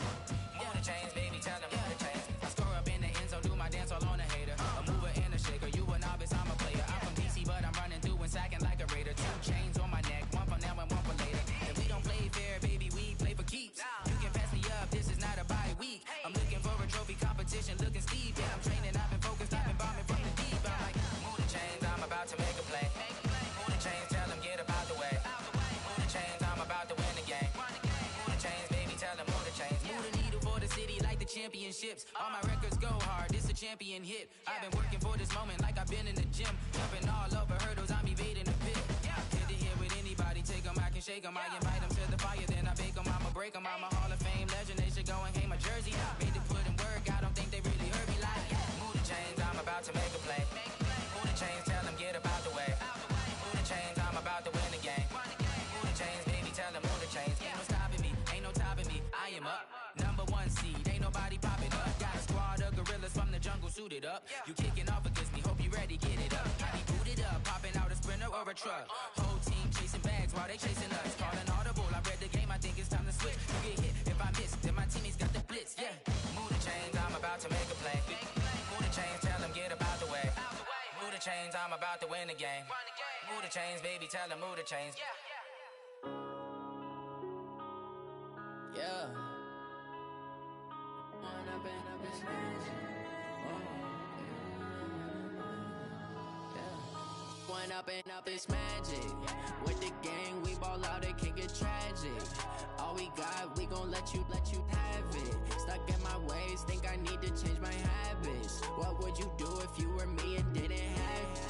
Move the chains, baby, tell them move the chains. I score up in the end zone, do my dance all on a hater. A mover and a shaker, you a novice, I'm a player. I'm from DC, but I'm running through and sacking like a raider. 2 chains on my neck, one for now and one for later. And we don't play fair, baby, we play for keeps. You can pass me up, this is not a bye week. I'm looking for a trophy competition, looking steep. Yeah, I'm training, I've been focused, I've been bombing from the deep. I'm like, move the chains, I'm about to make a play. Move the chains, tell them get up out the way. Move the chains, I'm about to win the game. Move the chains, baby, tell them move the chains. Move the needle for the city like the championships. All my records go hard, this a champion hit. I've been working for this moment like I've been in the gym. Jumping all over hurdles, I'm evading the pit. Hit to hit with anybody, take them, I can shake them. I invite them to the fire, then I bake them, I'ma break them. I'm a Hall of Fame legend, they should go and hang my jersey. Made to put in work, I don't think they really heard me like. Move the chains, I'm about to make a play. Move the chains, tell them get up out the way. Move the chains, I'm about to win the game. Move the chains, baby, tell them move the chains. Ain't no stopping me, ain't no topping me, I am up. Number 1 seed, ain't nobody popping up. Got a squad of gorillas from the jungle suited up. You kicking off against me, hope you ready, get it up. I be booted up, popping out a Sprinter or a truck. Whole team chasing bags while they chasing us. Calling audible, I read the game, I think it's time to switch. You get hit, if I miss, then my teammates got the blitz, yeah. Move the chains, I'm about to make a play. Move the chains, tell them get up out the way. Move the chains, I'm about to win the game. Move the chains, baby, tell them move the chains. Yeah. One up and up, it's magic. With the gang, we ball out, it can get tragic. All we got, we gon' let you have it. Stuck in my ways, think I need to change my habits. What would you do if you were me and didn't have it?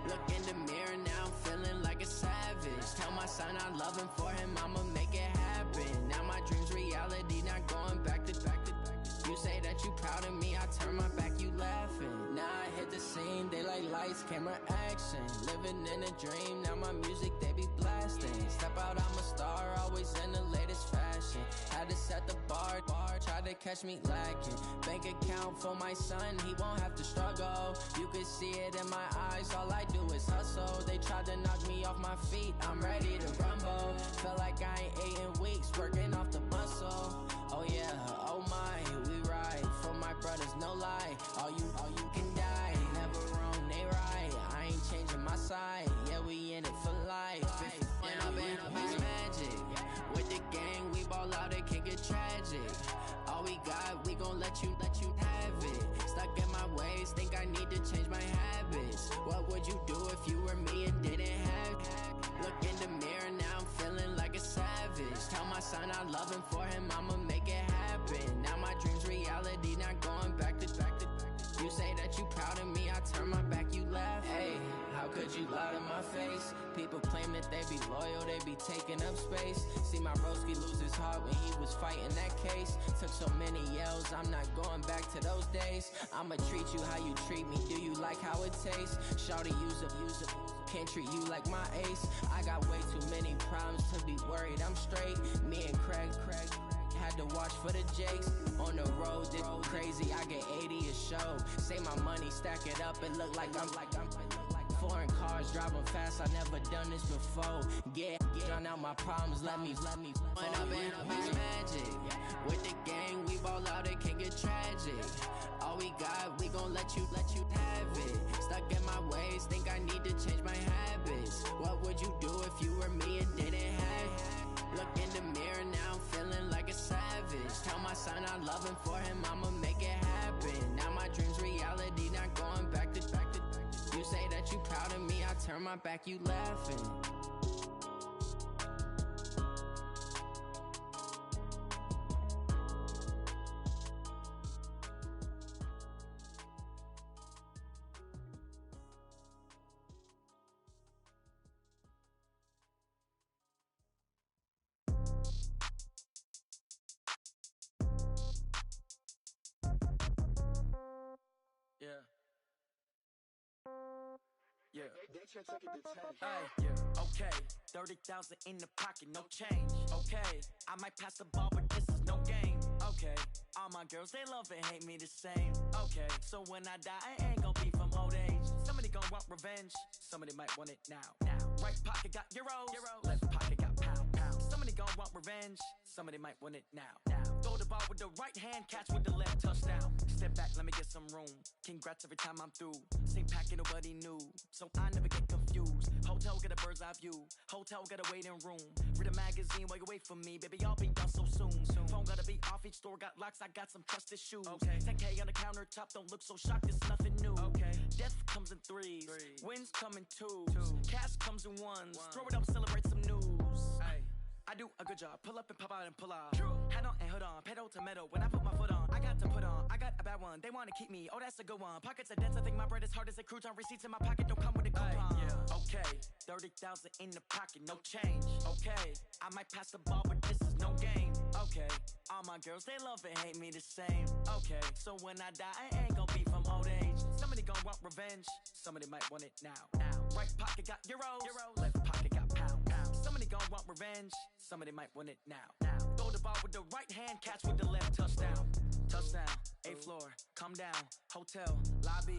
Look in the mirror now, I'm feeling like a savage. Tell my son I love him, for him I'ma make it happen. Now my dream's reality, not going back to. You say that you proud of me, I turn my back, you laughing. Now I hit the scene, they like lights, camera, action. Living in a dream, now my music, they be blasting. Step out, I'm a star, always in the latest fashion. Had to set the bar, try to catch me lacking. Bank account for my son, he won't have to struggle. You could see it in my eyes, all I do is hustle. They tried to knock me off my feet, I'm ready to rumble. Feel like I ain't ate in weeks, working off the muscle. Oh yeah, oh my, we ride for my brothers, no lie. All you can die, never wrong, they right. I ain't changing my side, yeah, we in it for life. When up and up is magic. With the gang, we ball out, it can get tragic. All we got, we gon' let you have it. Stuck in my ways, think I need to change my habits. What would you do if you were me and didn't have it? Look in the mirror, now I'm feeling like a savage. Tell my son I love him, for him I'ma make it happen. Now my dream's reality, not going back to. You say that you proud of me, I turn my back, you laugh. Hey, how could you lie to my face? People claim that they be loyal, they be taking up space. See my broski lose his heart when he was fighting that case. Took so many yells, I'm not going back to those days. I'ma treat you how you treat me, do you like how it tastes? Shawty, use up, can't treat you like my ace. I got way too many problems to be worried, I'm straight. Me and Craig had to watch watch for the Jakes. On the road, this crazy, I get 80 a show. Say my money, stack it up, it look like I'm foreign cars, driving fast, I never done this before. Drown out my problems, let me When up in it's magic. With the gang, we ball out, it can get tragic. All we got, we gon' let you have it. Stuck in my ways, think I need to change my habits. What would you do if you were me and didn't have it? Look in the mirror, now I'm feeling like a savage. Tell my son I love him, for him I'ma make it happen. Now my dream's reality, not going back to You say that you proud of me, I turn my back, you laughing. Yeah. Hey, yeah. Okay, 30,000 in the pocket, no change. Okay, I might pass the ball, but this is no game. Okay, all my girls, they love and hate me the same. Okay, so when I die, I ain't gon' be from old age. Somebody gon' want revenge, somebody might want it now. Right pocket got euros, left pocket got pound. Somebody gon' want revenge, somebody might want it now. Throw the ball with the right hand, catch with the left, touchdown. Step back, let me get some room. Congrats every time I'm through. Same packet, nobody knew, so I never get confused. Hotel get a bird's eye view, hotel got a waiting room. Read a magazine while you wait for me, baby, I'll be done so soon. Phone gotta be off, each store got locks, I got some trusted shoes. 10K on the countertop, don't look so shocked, it's nothing new. Death comes in threes, wins come in twos, cash comes in ones. Throw it up, celebrate some news. I do a good job, pull up and pop out and pull out. Head on and hood on, pedal to metal. When I put my foot on, I got to put on. I got a bad one, they wanna keep me, oh that's a good one. Pockets are dense, I think my bread is hard as a crouton. Receipts in my pocket don't come with a coupon. Okay, 30,000 in the pocket, no change. Okay, I might pass the ball, but this is no game. Okay, all my girls, they love and hate me the same. Okay, so when I die, I ain't gon' be from old age. Somebody gon' want revenge, somebody might want it now. Right pocket got euros, left pocket got pound. Somebody gon' want revenge, somebody might want it now. Throw the ball with the right hand, catch with the left, touchdown. Touchdown, 8th floor, come down, hotel, lobby.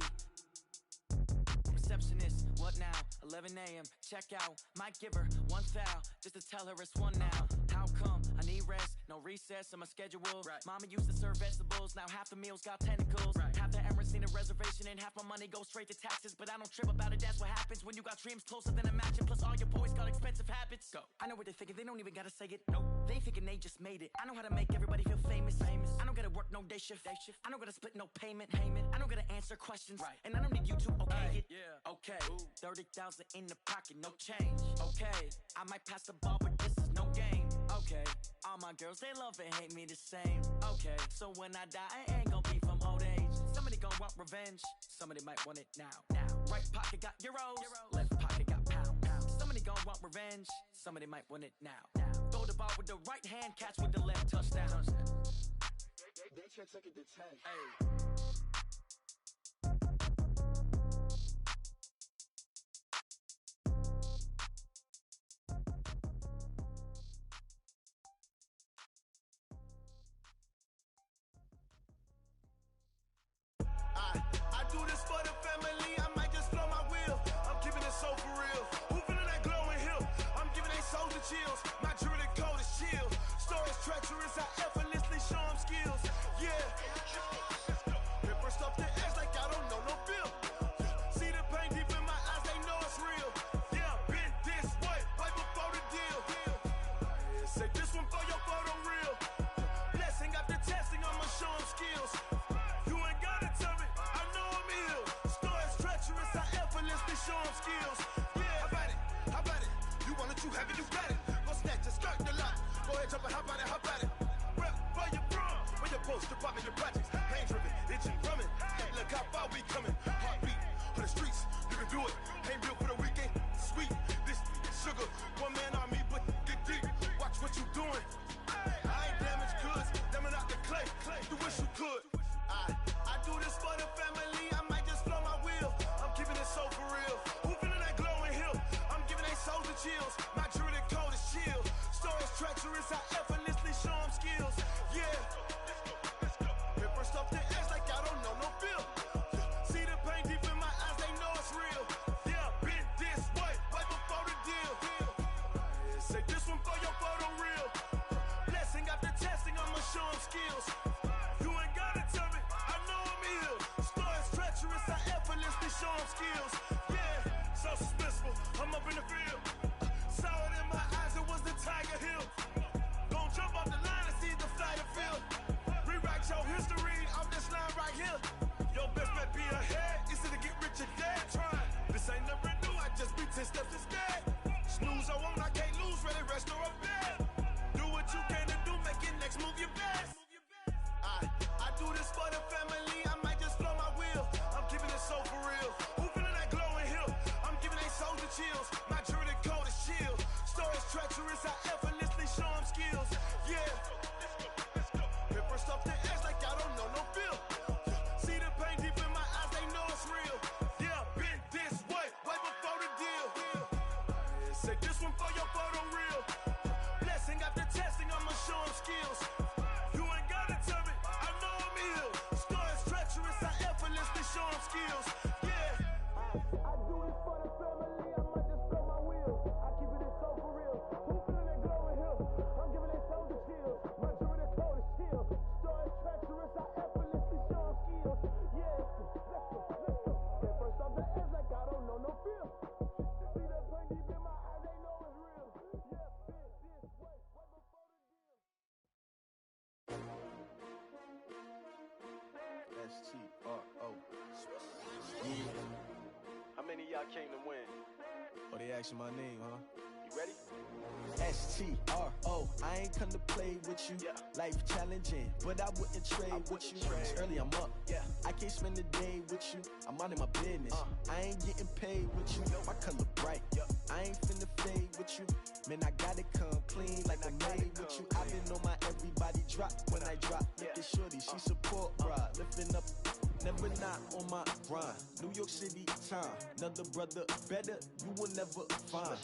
Receptionist, what now? 11 a.m., check out. Might give her one foul, just to tell her it's one now. How come? I need rest, no recess in my schedule. Mama used to serve vegetables, now half the meals got tentacles. Half the Emirates need a reservation and half my money goes straight to taxes. But I don't trip about it, that's what happens when you got dreams closer than a match. And plus all your boys got expensive habits. Go. I know what they're thinking, they don't even gotta say it. Nope. They thinking they just made it. I know how to make everybody feel famous. I don't gotta work no day shift. I don't gotta split no payment. I don't gotta answer questions. And I don't need you to okay it. Okay, 30,000 in the pocket, no change. Okay, I might pass the ball, but this is no game. Okay, all my girls, they love and hate me the same. Okay, so when I die, I ain't gon' be from old age. Somebody gon' want revenge, somebody might want it now. Right pocket got euros, left pocket got pound. Somebody gon' want revenge, somebody might want it now. Throw the ball with the right hand, catch with the left, touchdown. They can't take it to 10. I do this for the family, I might just blow my wheel. I'm keeping it so for real. Who feeling that glowing hill? I'm giving they soldier chills. My jewelry code is chill. Stories treacherous, I effortlessly show them skills. Yeah. Paper stuff the edge like I don't know no feel. See the pain deep in my eyes, they know it's real. Yeah, been this way, right before the deal. Say this one for your photo real. Blessing after testing, I'ma show them skills. You ain't gotta tell me, I know I'm ill. Stories treacherous, I effortlessly show them skills. Yeah, how about it? You want it, you have it, you got it. Go snatch it, skirt the lot. Go ahead, jump it, how about it? Rep where you from? Where you post, department, your projects. Ain't driven, itching, drumming. Look how far we coming. Heartbeat for the streets, you can do it. Ain't built for the weekend, sweet. This sugar, one man army, but get deep. Watch what you doing. I ain't damaged goods, damn out the clay. You wish you could. I do this for the family, I might just blow my wheel. I'm keeping it so for real. Who feeling that glowing hill? I'm giving they soldier chills. My jewelry code is chill. Stories treacherous, I effortlessly show them skills. Yeah. kill. Your best bet be ahead, easy to get rich or dead. Trying, this ain't never new, I just be 10 steps instead. Snooze, I won't, I can't lose, ready, rest or a bed. Do what you can to do, make your next move your best. I do this for the family, I might just flow my wheel. I'm keeping it so for real. Who feeling that glowing hill? I'm giving they soldier chills. My jewelry coat is chill. Stories treacherous, I effortlessly show them skills. Yeah. Hit first off the edge like I don't know no feel. See the pain deep in my eyes, they know it's real. Yeah, been this way before the deal. Say this one for your photo real. Blessing after testing, I'ma show them skills. You ain't gotta tell me, I know I'm ill. Stories treacherous, I effortlessly show them skills. Yeah. I do this for the family, I might just blow my wheel. I keep it so for real. Who feeling that glowing hill? I'm giving they soldier chills. My jewelry coat is chill. Stories treacherous, I effortlessly show them skills. Yeah, let's go. Hit first off the edge like I don't know no feel. See that pain deep in my eyes, they know it's real. Yeah, been this way before the deal. S-T-R-O. Yeah. How many of y'all came to win? Oh, they asking my name, huh? You ready? S-T-R-O. I ain't come to play with you. Life challenging, but I wouldn't trade with you. It's early, I'm up. I can't spend the day with you. I'm minding my business. I ain't getting paid with you. My color bright. I ain't finna fade with you. Man, I gotta come clean like I made with you. I've been on my everybody drop when I drop. Look at shorty, she support ride. Lifting up, never not on my grind. New York City time. Another brother better, you will never find.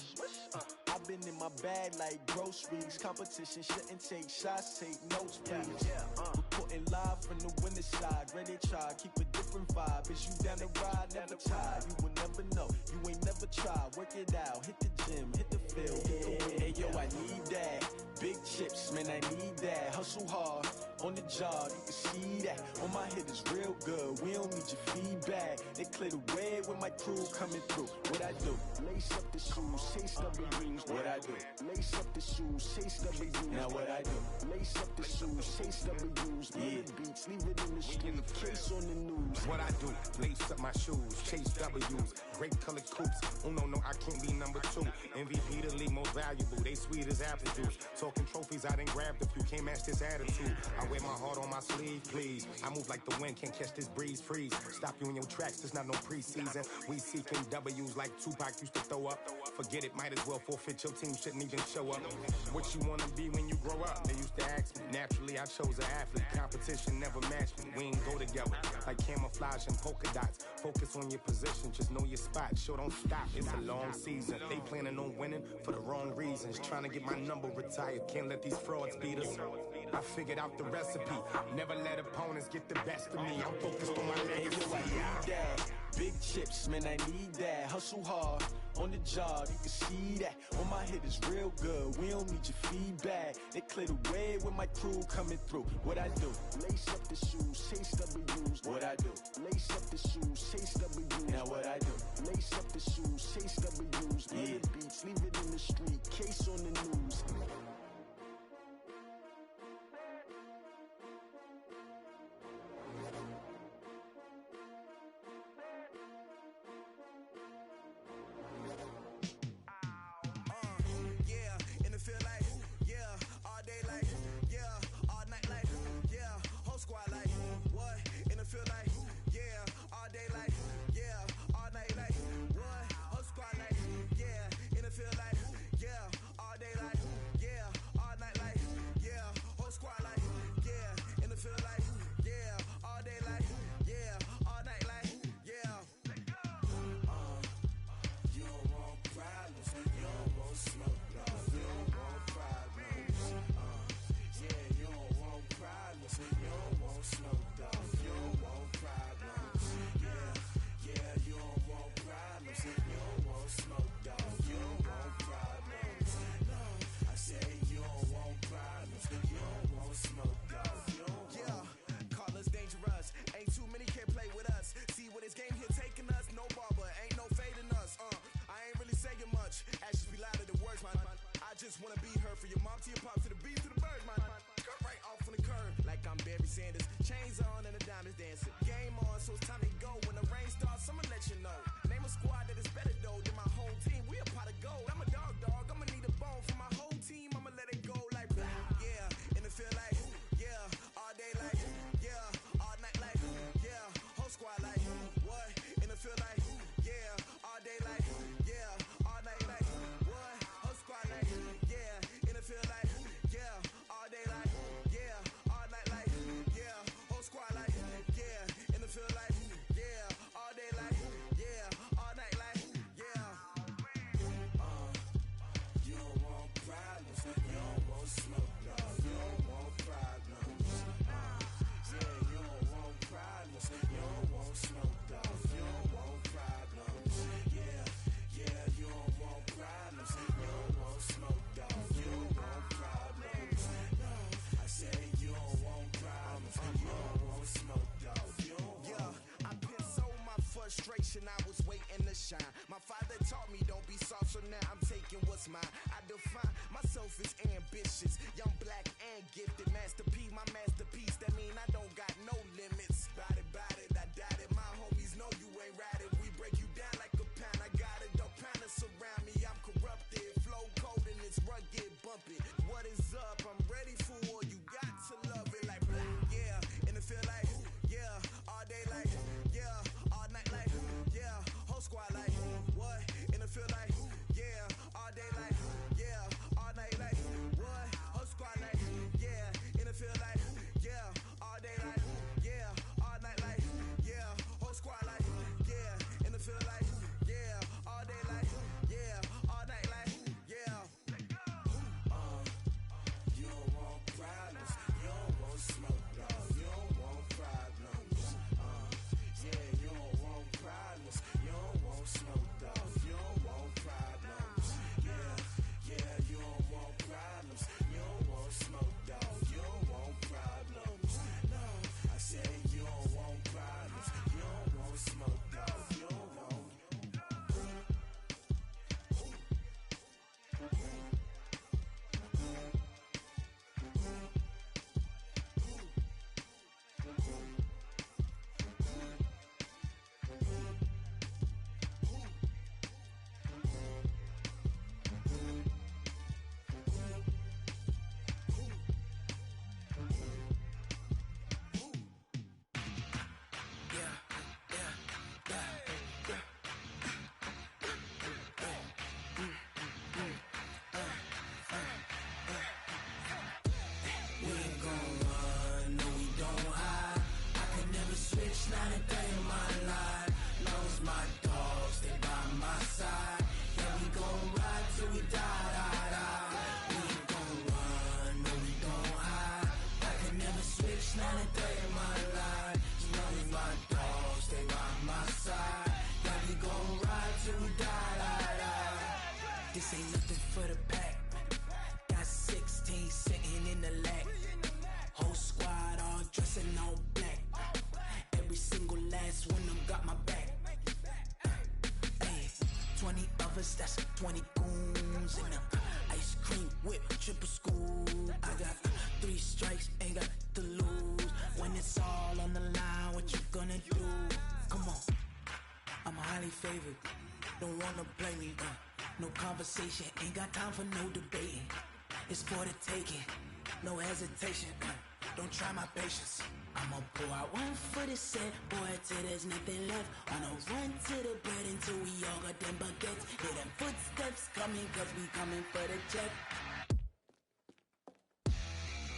I've been in my bag like groceries. Competition shouldn't take shots, take notes, please. Reporting live from the winter side. Ready to try, keep a different vibe. Is you down the ride, never tired. You will never know, you ain't never tried. Work it out, hit the gym, hit the field, hit the wind. Hey yo, I need that. Big chips, man, I need that. Hustle hard, on the job, you can see that. On my head is real good, we don't need your feedback. They clear the way with my crew coming through. What I do? Lace up the shoes, chase W's. What I do? Lace up the shoes, chase W's. Now what I do? Lace up the shoes, chase W's. Yeah. Beats, leave it in the street, case on the news. What I do? Lace up my shoes, chase W's. Great colored coops. Oh no, I can't be number 2. MVP the league most valuable. They sweet as apple juice. Talking trophies, I didn't grab the few. Can't match this attitude. I wear my heart on my sleeve, please. I move like the wind, can't catch this breeze, freeze. Stop you in your tracks, there's not no preseason. We seeking W's like Tupac used to throw up. Forget it, might as well forfeit. Your team shouldn't even show up. What you wanna be when you grow up? They used to ask me. Naturally, I chose an athlete. Competition never matched me. We ain't go together like camouflage and polka dots. Focus on your position, just know your spot. Sure, don't stop. It's a long season. They planning on winning for the wrong reasons. Trying to get my number retired. Can't let these frauds beat us. I figured out the recipe. Never let opponents get the best of me. I'm focused on my legacy. Hey, yo, I need that. Big chips, man, I need that. Hustle hard, on the job, you can see that. On my head is real good, we don't need your feedback. They clear the way with my crew coming through. What I do? Lace up the shoes, chase W's. What I do? Lace up the shoes, chase W's. Now what I do? Lace up the shoes, chase W's. Yeah. Beats, leave it in the street, case on the news. Feel like, yeah, all day like, yeah, 20 goons in the ice cream whip, triple scoop. I got 3 strikes, ain't got to lose. When it's all on the line, what you gonna do? Come on, I'm highly favored. Don't wanna play me, no conversation, ain't got time for no debating. It's for the taking, no hesitation. Don't try my patience. I'ma pour out one for the set, boy, till there's nothing left. On a run to the bread until we all got them baguettes. Hear them footsteps coming, cause we coming for the check.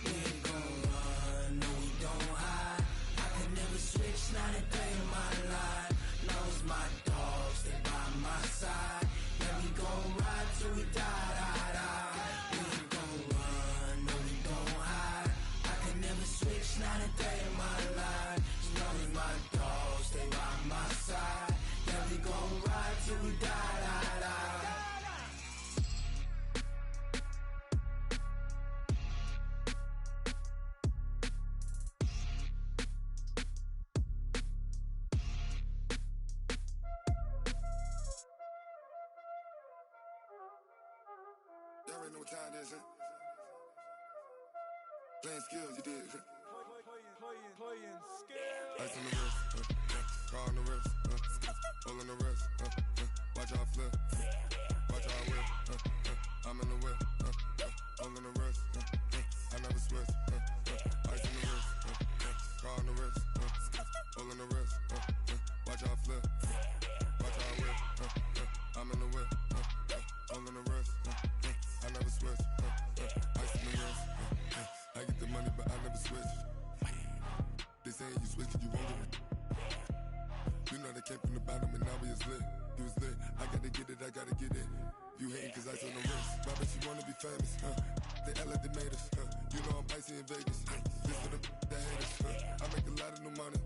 We ain't gon' run, no we don't hide. I can never switch, not a day in my life. Long as my dogs stay by my side. Yeah, we gon' ride till we die, die, die. We ain't gon' run, no we don't hide. I can never switch, not a day in my life. As long as my dogs stay by my side. Yeah, we gon' ride till we die, die, die. Y'all already know what time it is, huh? Playing skills, you did. Playing skills. Ice on the wrist, car on the wrist, all on the wrist, watch out flip, watch out whip, I'm in the whip, all on the wrist, I never switch, ice on the wrist, car on the wrist, all on the wrist, watch out flip, watch out whip, I'm in the whip, all on the wrist, I never switch, ice on the wrist, I get the money but I never switch. They saying you switch and you won't get it. You know they came from the bottom and now we is lit. You was lit, I gotta get it, I gotta get it. You hating cause ice on the wrist. Why bet you wanna be famous, They act like they made us, You know I'm icy in Vegas, This for the that hate us, I make a lot of new money,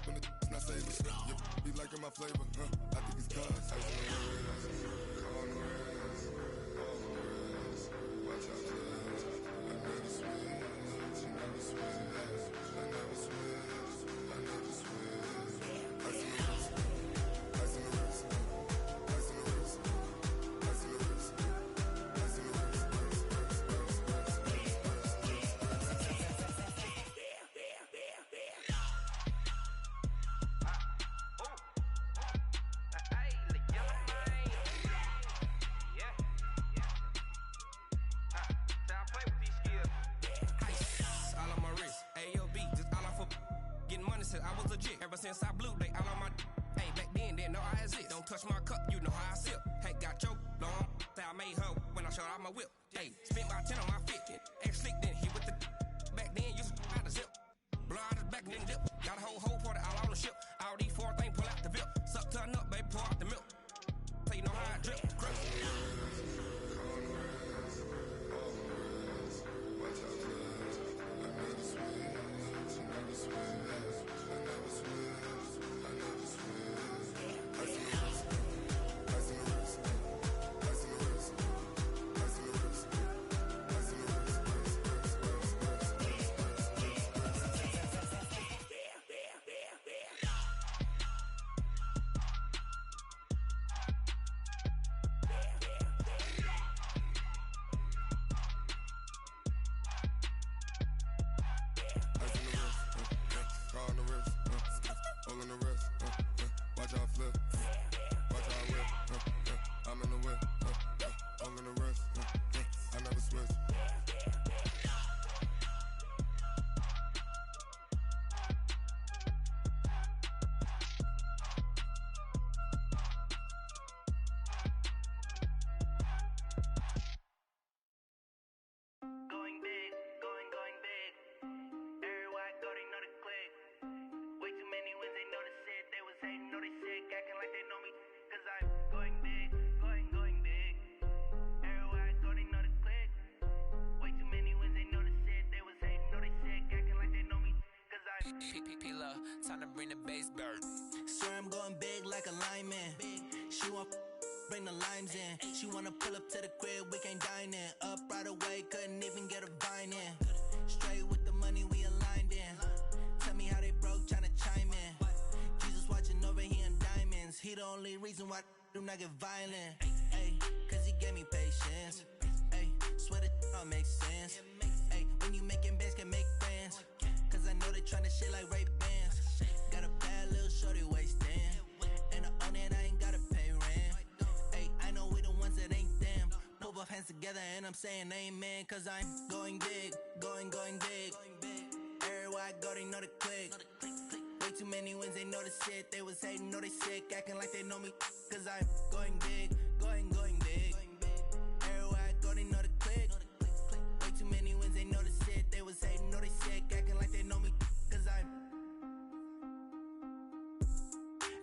When the not savers, You be liking my flavor, I think it's cause ice on the wrist, on the wrist, on the wrist. Watch out, cuz I never switch, you never switch. I never switch, I never switch. Ice on the wrist, ice on the wrist, ice on the wrist, ice on the wrist, ice on the wrist, I was legit. Ever since I blew, they all on my hey, back then, didn't know I exist. Don't touch my cup, you know how I sip. Hey, got choked, long. Say I made her when I showed out my whip. Hey, spent my 10 on my fit. Ex-slick, then he with the back then, used to out the zip. Blow out his back, then dip. Got a whole party all on the ship. All these 4 things, pull out the VIP. Suck, turn up, baby, pour out the milk. So you know how I drip. Crush. Time to bring the bass bird. Sir, I'm going big like a lineman. She want bring the limes in. She wanna pull up to the crib, we can't dine in. Up right away, couldn't even get a vine in. Straight with the money, we aligned in. Tell me how they broke, tryna chime in. Jesus watching over here in diamonds. He the only reason why do not get violent. Hey, gave me patience. Ay, swear that all makes sense. Ay, when you making bands, can make friends. Cause I know they tryna shit like Ray-Bans. Got a bad little shorty wasting. And I own it, I ain't gotta pay rent. Ay, I know we the ones that ain't them. Pull both hands together and I'm saying amen. Cause I'm going big, going big. Everywhere I go, they know the click. Way too many wins, they know the shit. They was hating, know they sick, acting like they know me. Cause I'm going big, going big. Everywhere I go, they know the click. Way too many wins, they know the shit. They was hating, know they sick, acting like they know me. Cause I'm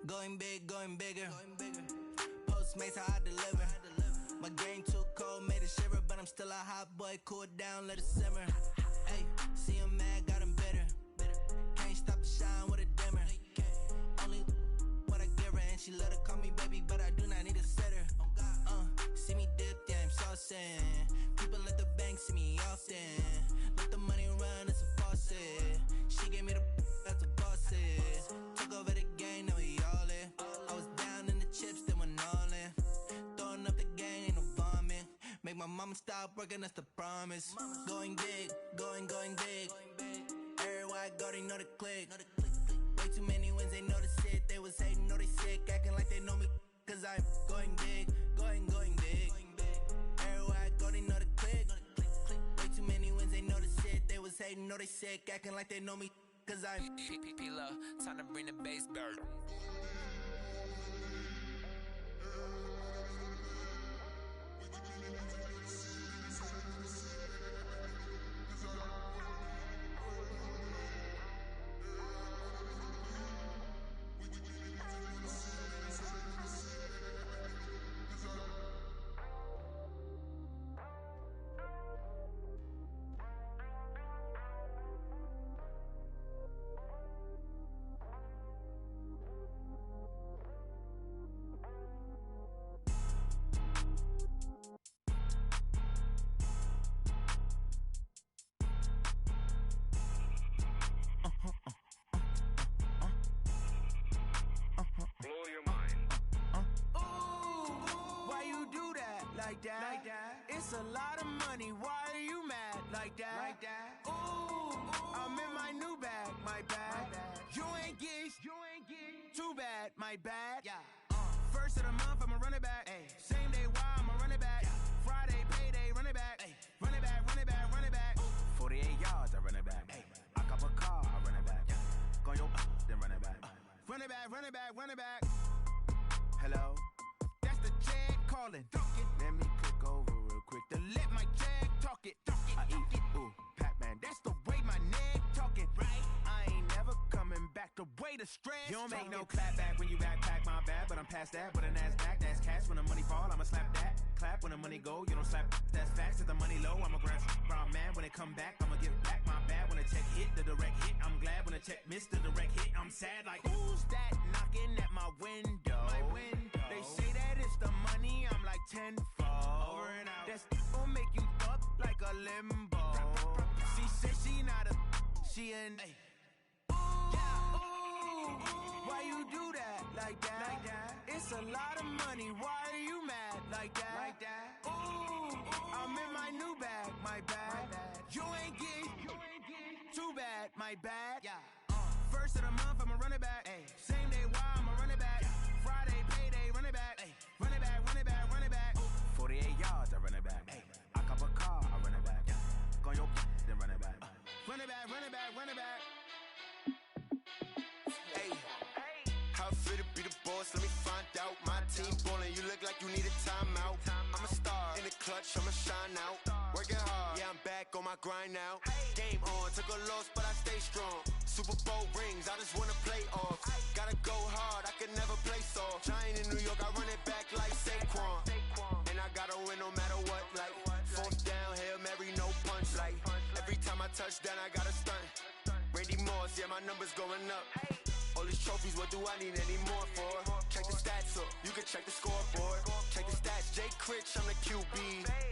going big, going bigger. Postmates, how I deliver. My game too cold, made it shiver. But I'm still a hot boy, cool it down, let it simmer. Ay, see him mad, got him bitter. Can't stop the shine with a dimmer. Only what I give her, and she let her call me baby, but I do not need a sitter. See me dip, yeah, I'm saucing. People at the bank see me often. Let the money run, it's a faucet. She gave me the that's a boss is. Took over the game, now we all in. I was down in the chips, then went all in. Throwing up the gang, ain't no vomit. Make my mama stop working, that's the promise. Going big, going big. Everywhere I go, they know the click. Way too many wins, they know the shit. They was hating, know they sick, acting like they know me. Cause I'm going big, going big. Everywhere I go, they know the click. Way too many wins, they know the shit. They was hating, know they sick, acting like they know me. Cause I'm P-P-P-Love, time to bring the bass back. Like that. It's a lot of money. Why are you mad like that? Ooh, I'm in my new bag, my bad. You ain't get too bad, my bad. Yeah. First of the month, I'ma run it back. Ay. Same day, why I'ma run it back. Friday, payday, run it back. Ay. Run it back, run it back, run it back. 48 yards, I run it back. Ay. I cop a car, I run it back. Go your then run it back. Run it back, run it back, run it back. Hello, that's the jag calling. Let me click over real quick to let my jag talk it. I eat, ooh, Pac-Man, that's the way my neck talking. Right, I ain't never coming back the way the stress. You don't make no clap back when you backpack my bag, but I'm past that. With a NASDAQ, that's cash. When the money fall, I'ma slap that. Clap when the money go, you don't slap. That's facts. If the money low, I'ma grab brown man. When it come back, I'ma give back my bad. When the check hit, the direct hit. I'm glad when the check missed the direct hit. I'm sad like who's that knocking at my window? They say that it's the money. I'm like tenfold. Over and out. That's gon' make you up like a limbo. She said she not a, she an. Why you do that like that? It's a lot of money. Why are you mad like that? Ooh, I'm in my new bag, my bad. You ain't get too bad, my bad. Yeah. First of the month, I'ma run it back. Ay. Same day, why I'ma run it back. Friday, payday, run it back. Ay. Run it back, run it back, run it back. 48 yards, I run it back. Ay. I cop a car, I run it back. Go your then run it back. Run it back, run it back, run it back. Hey, how fit to be the boss? Let me find out. My team ballin', you look like you need a timeout. I'm a star in the clutch, I'ma shine out. Working hard, yeah, I'm back on my grind now. Game on, took a loss, but I stay strong. Super Bowl rings, I just wanna play off. Gotta go hard, I can never play soft. Giant in New York, I run it back like Saquon. And I gotta win no matter what, like fourth down, Hail Mary, no punch. Like every time I touch down, I gotta stunt. Randy Moss, yeah, my numbers going up. All these trophies, what do I need any more for? Check the stats up, you can check the scoreboard. Check the stats, Jay Critch, I'm the QB.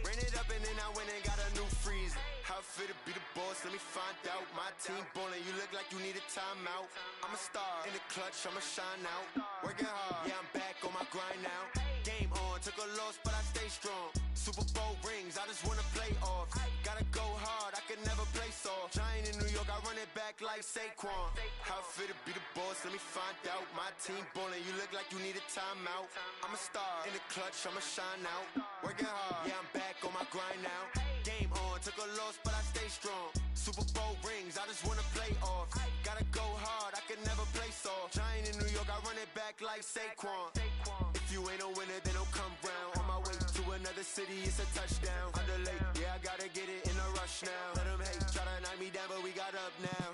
Ran it up and then I went and got a new freezer. How fit to be the boss, let me find out. My team ballin', you look like you need a timeout. I'm a star, in the clutch, I'ma shine out. Working hard, yeah, I'm back on my grind now. Game on, took a loss, but I stay strong. Super Bowl rings, I just wanna play off. Gotta go hard, I can never play soft. Giant in New York, I run it back like Saquon. How fit to be the boss, let me find out. My team ballin', you look like you need a timeout. I'm a star, in the clutch, I'ma shine out. Working hard, yeah, I'm back on my grind now. Game on, took a loss, but I stay strong. Super Bowl rings, I just wanna play off. Gotta go hard, I can never play soft. Giant in New York, I run it back like Saquon. If you ain't a winner, then don't come round. On my way to another city, it's a touchdown. Underlay, yeah, I gotta get it in a rush now. Let them hate, try to knock me down, but we got up now.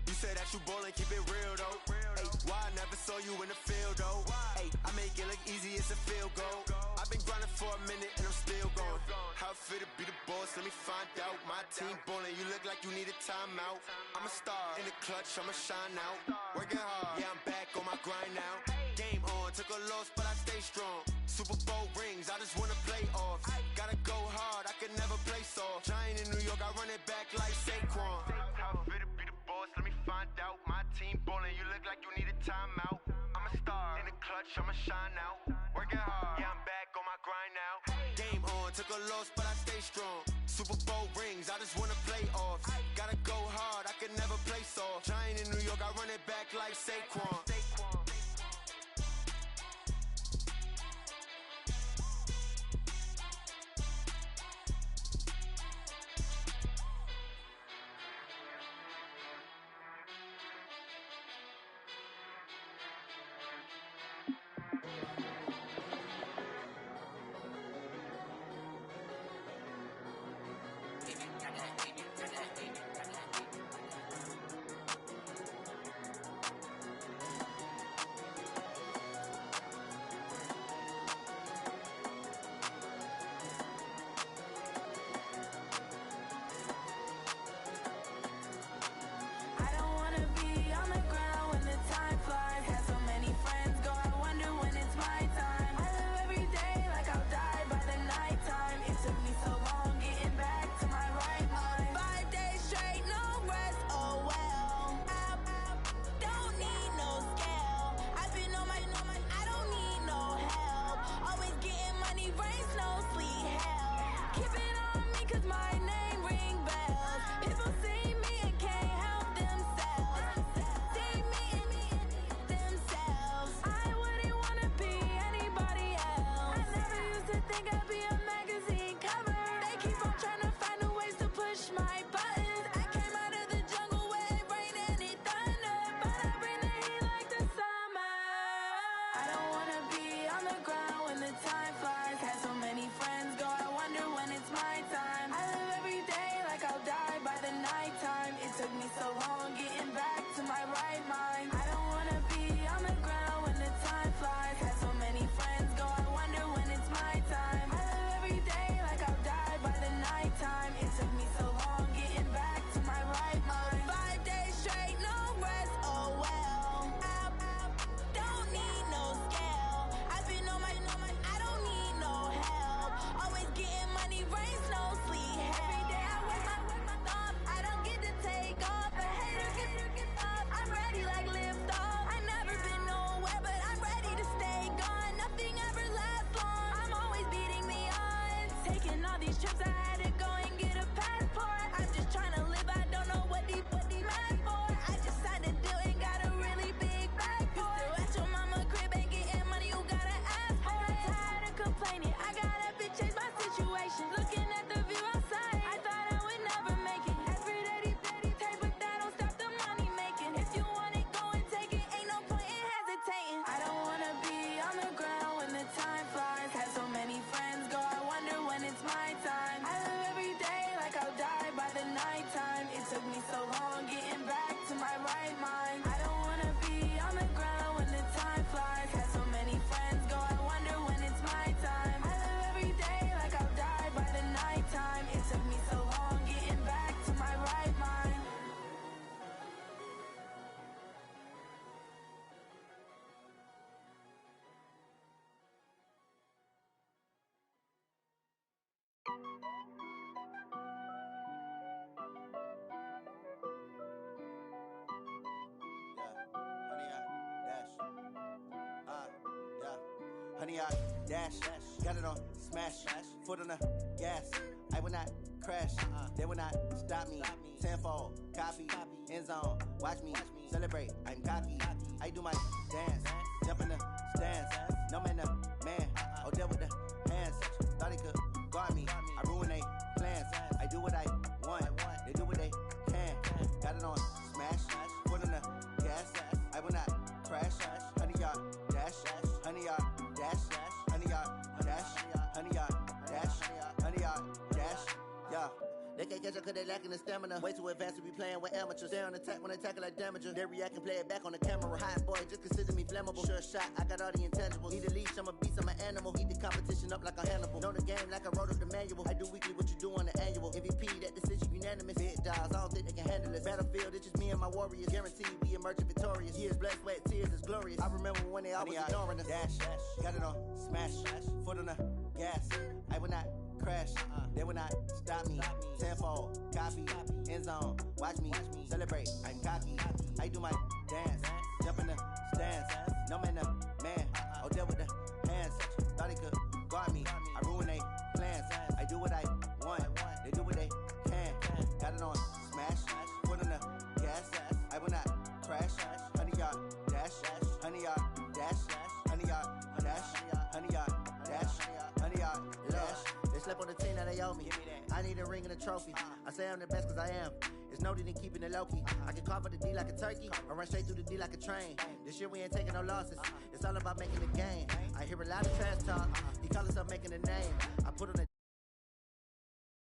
You said that you ballin', keep it real though. Hey, why I never saw you in the field though? Hey, I make it look easy, it's a field goal. I've been grinding for a minute and I'm still going. How fit to be the boss, let me find out. My team ballin', you look like you need a timeout. I'm a star, in the clutch, I'ma shine out. Working hard, yeah, I'm back on my grind now. Game on, took a loss, but I stay strong. Super Bowl rings, I just wanna play off. Gotta go hard, I can never play soft. Giant in New York, I run it back like Saquon. How fit to be the boss, let me find out. My team ballin', you look like you need a timeout. I'm a star, in the clutch, I'ma shine out. Working hard, yeah, I'm back on my grind now. Game on, took a loss, but I stay strong. Super Bowl rings, I just wanna play off. Gotta go hard, I can never play soft. Giant in New York, I run it back like Saquon. Like Honey, I dash, got it on smash, foot on the gas. I will not crash, they will not stop me. Tenfold, copy, end zone, watch me celebrate. I'm cocky, I do my dance, jump in the stands. No man, man, oh there with the hands. Thought he could guard me, I ruin they plans. I do what I want, they do what they can. Got it on smash, foot on the gas. I will not crash, honey, y'all dash, honey, y'all dash, honey, y'all dash, honey, y'all dash, honey, y'all dash, yeah. They can't catch up cause they lacking the stamina. Way too advanced to be playing with amateurs. Stay on attack when they tackle like damager. They react and play it back on the camera. Hot boy, just consider me flammable. Sure shot, I got all the intangibles. Need a leash, I'm a beast, I'm an animal. Eat the competition up like a Hannibal. Know the game like I wrote up the manual. I do weekly what you do on the annual. MVP, that decision unanimous. Big dogs, I don't think they can handle this. Battlefield, it's just me and my warriors. Guaranteed we emerging victorious. Years, blood, sweat, tears, is glorious. I remember when they always ignoring us. Dash, got it on smash, foot on the gas. I will not crash, they will not stop me. Tenfold, copy, end zone, watch me celebrate. I'm cocky, I do my dance, jump in the stands. No man, man, oh there with the hands. Thought he could guard me, I ruin they plans. I do what I want, they do what they can. Got it on smash, foot on the gas. I will not crash, honey y'all dash, honey y'all dash, honey y'all dash, honey y'all dash, honey y'all dash. Slept on the team that they owe me. I need a ring and a trophy. I say I'm the best cause I am. It's no need in keeping it low-key. I can carve up the D like a turkey or run straight through the D like a train. This year we ain't taking no losses. It's all about making the game. I hear a lot of trash talk. He call himself making a name. I put on the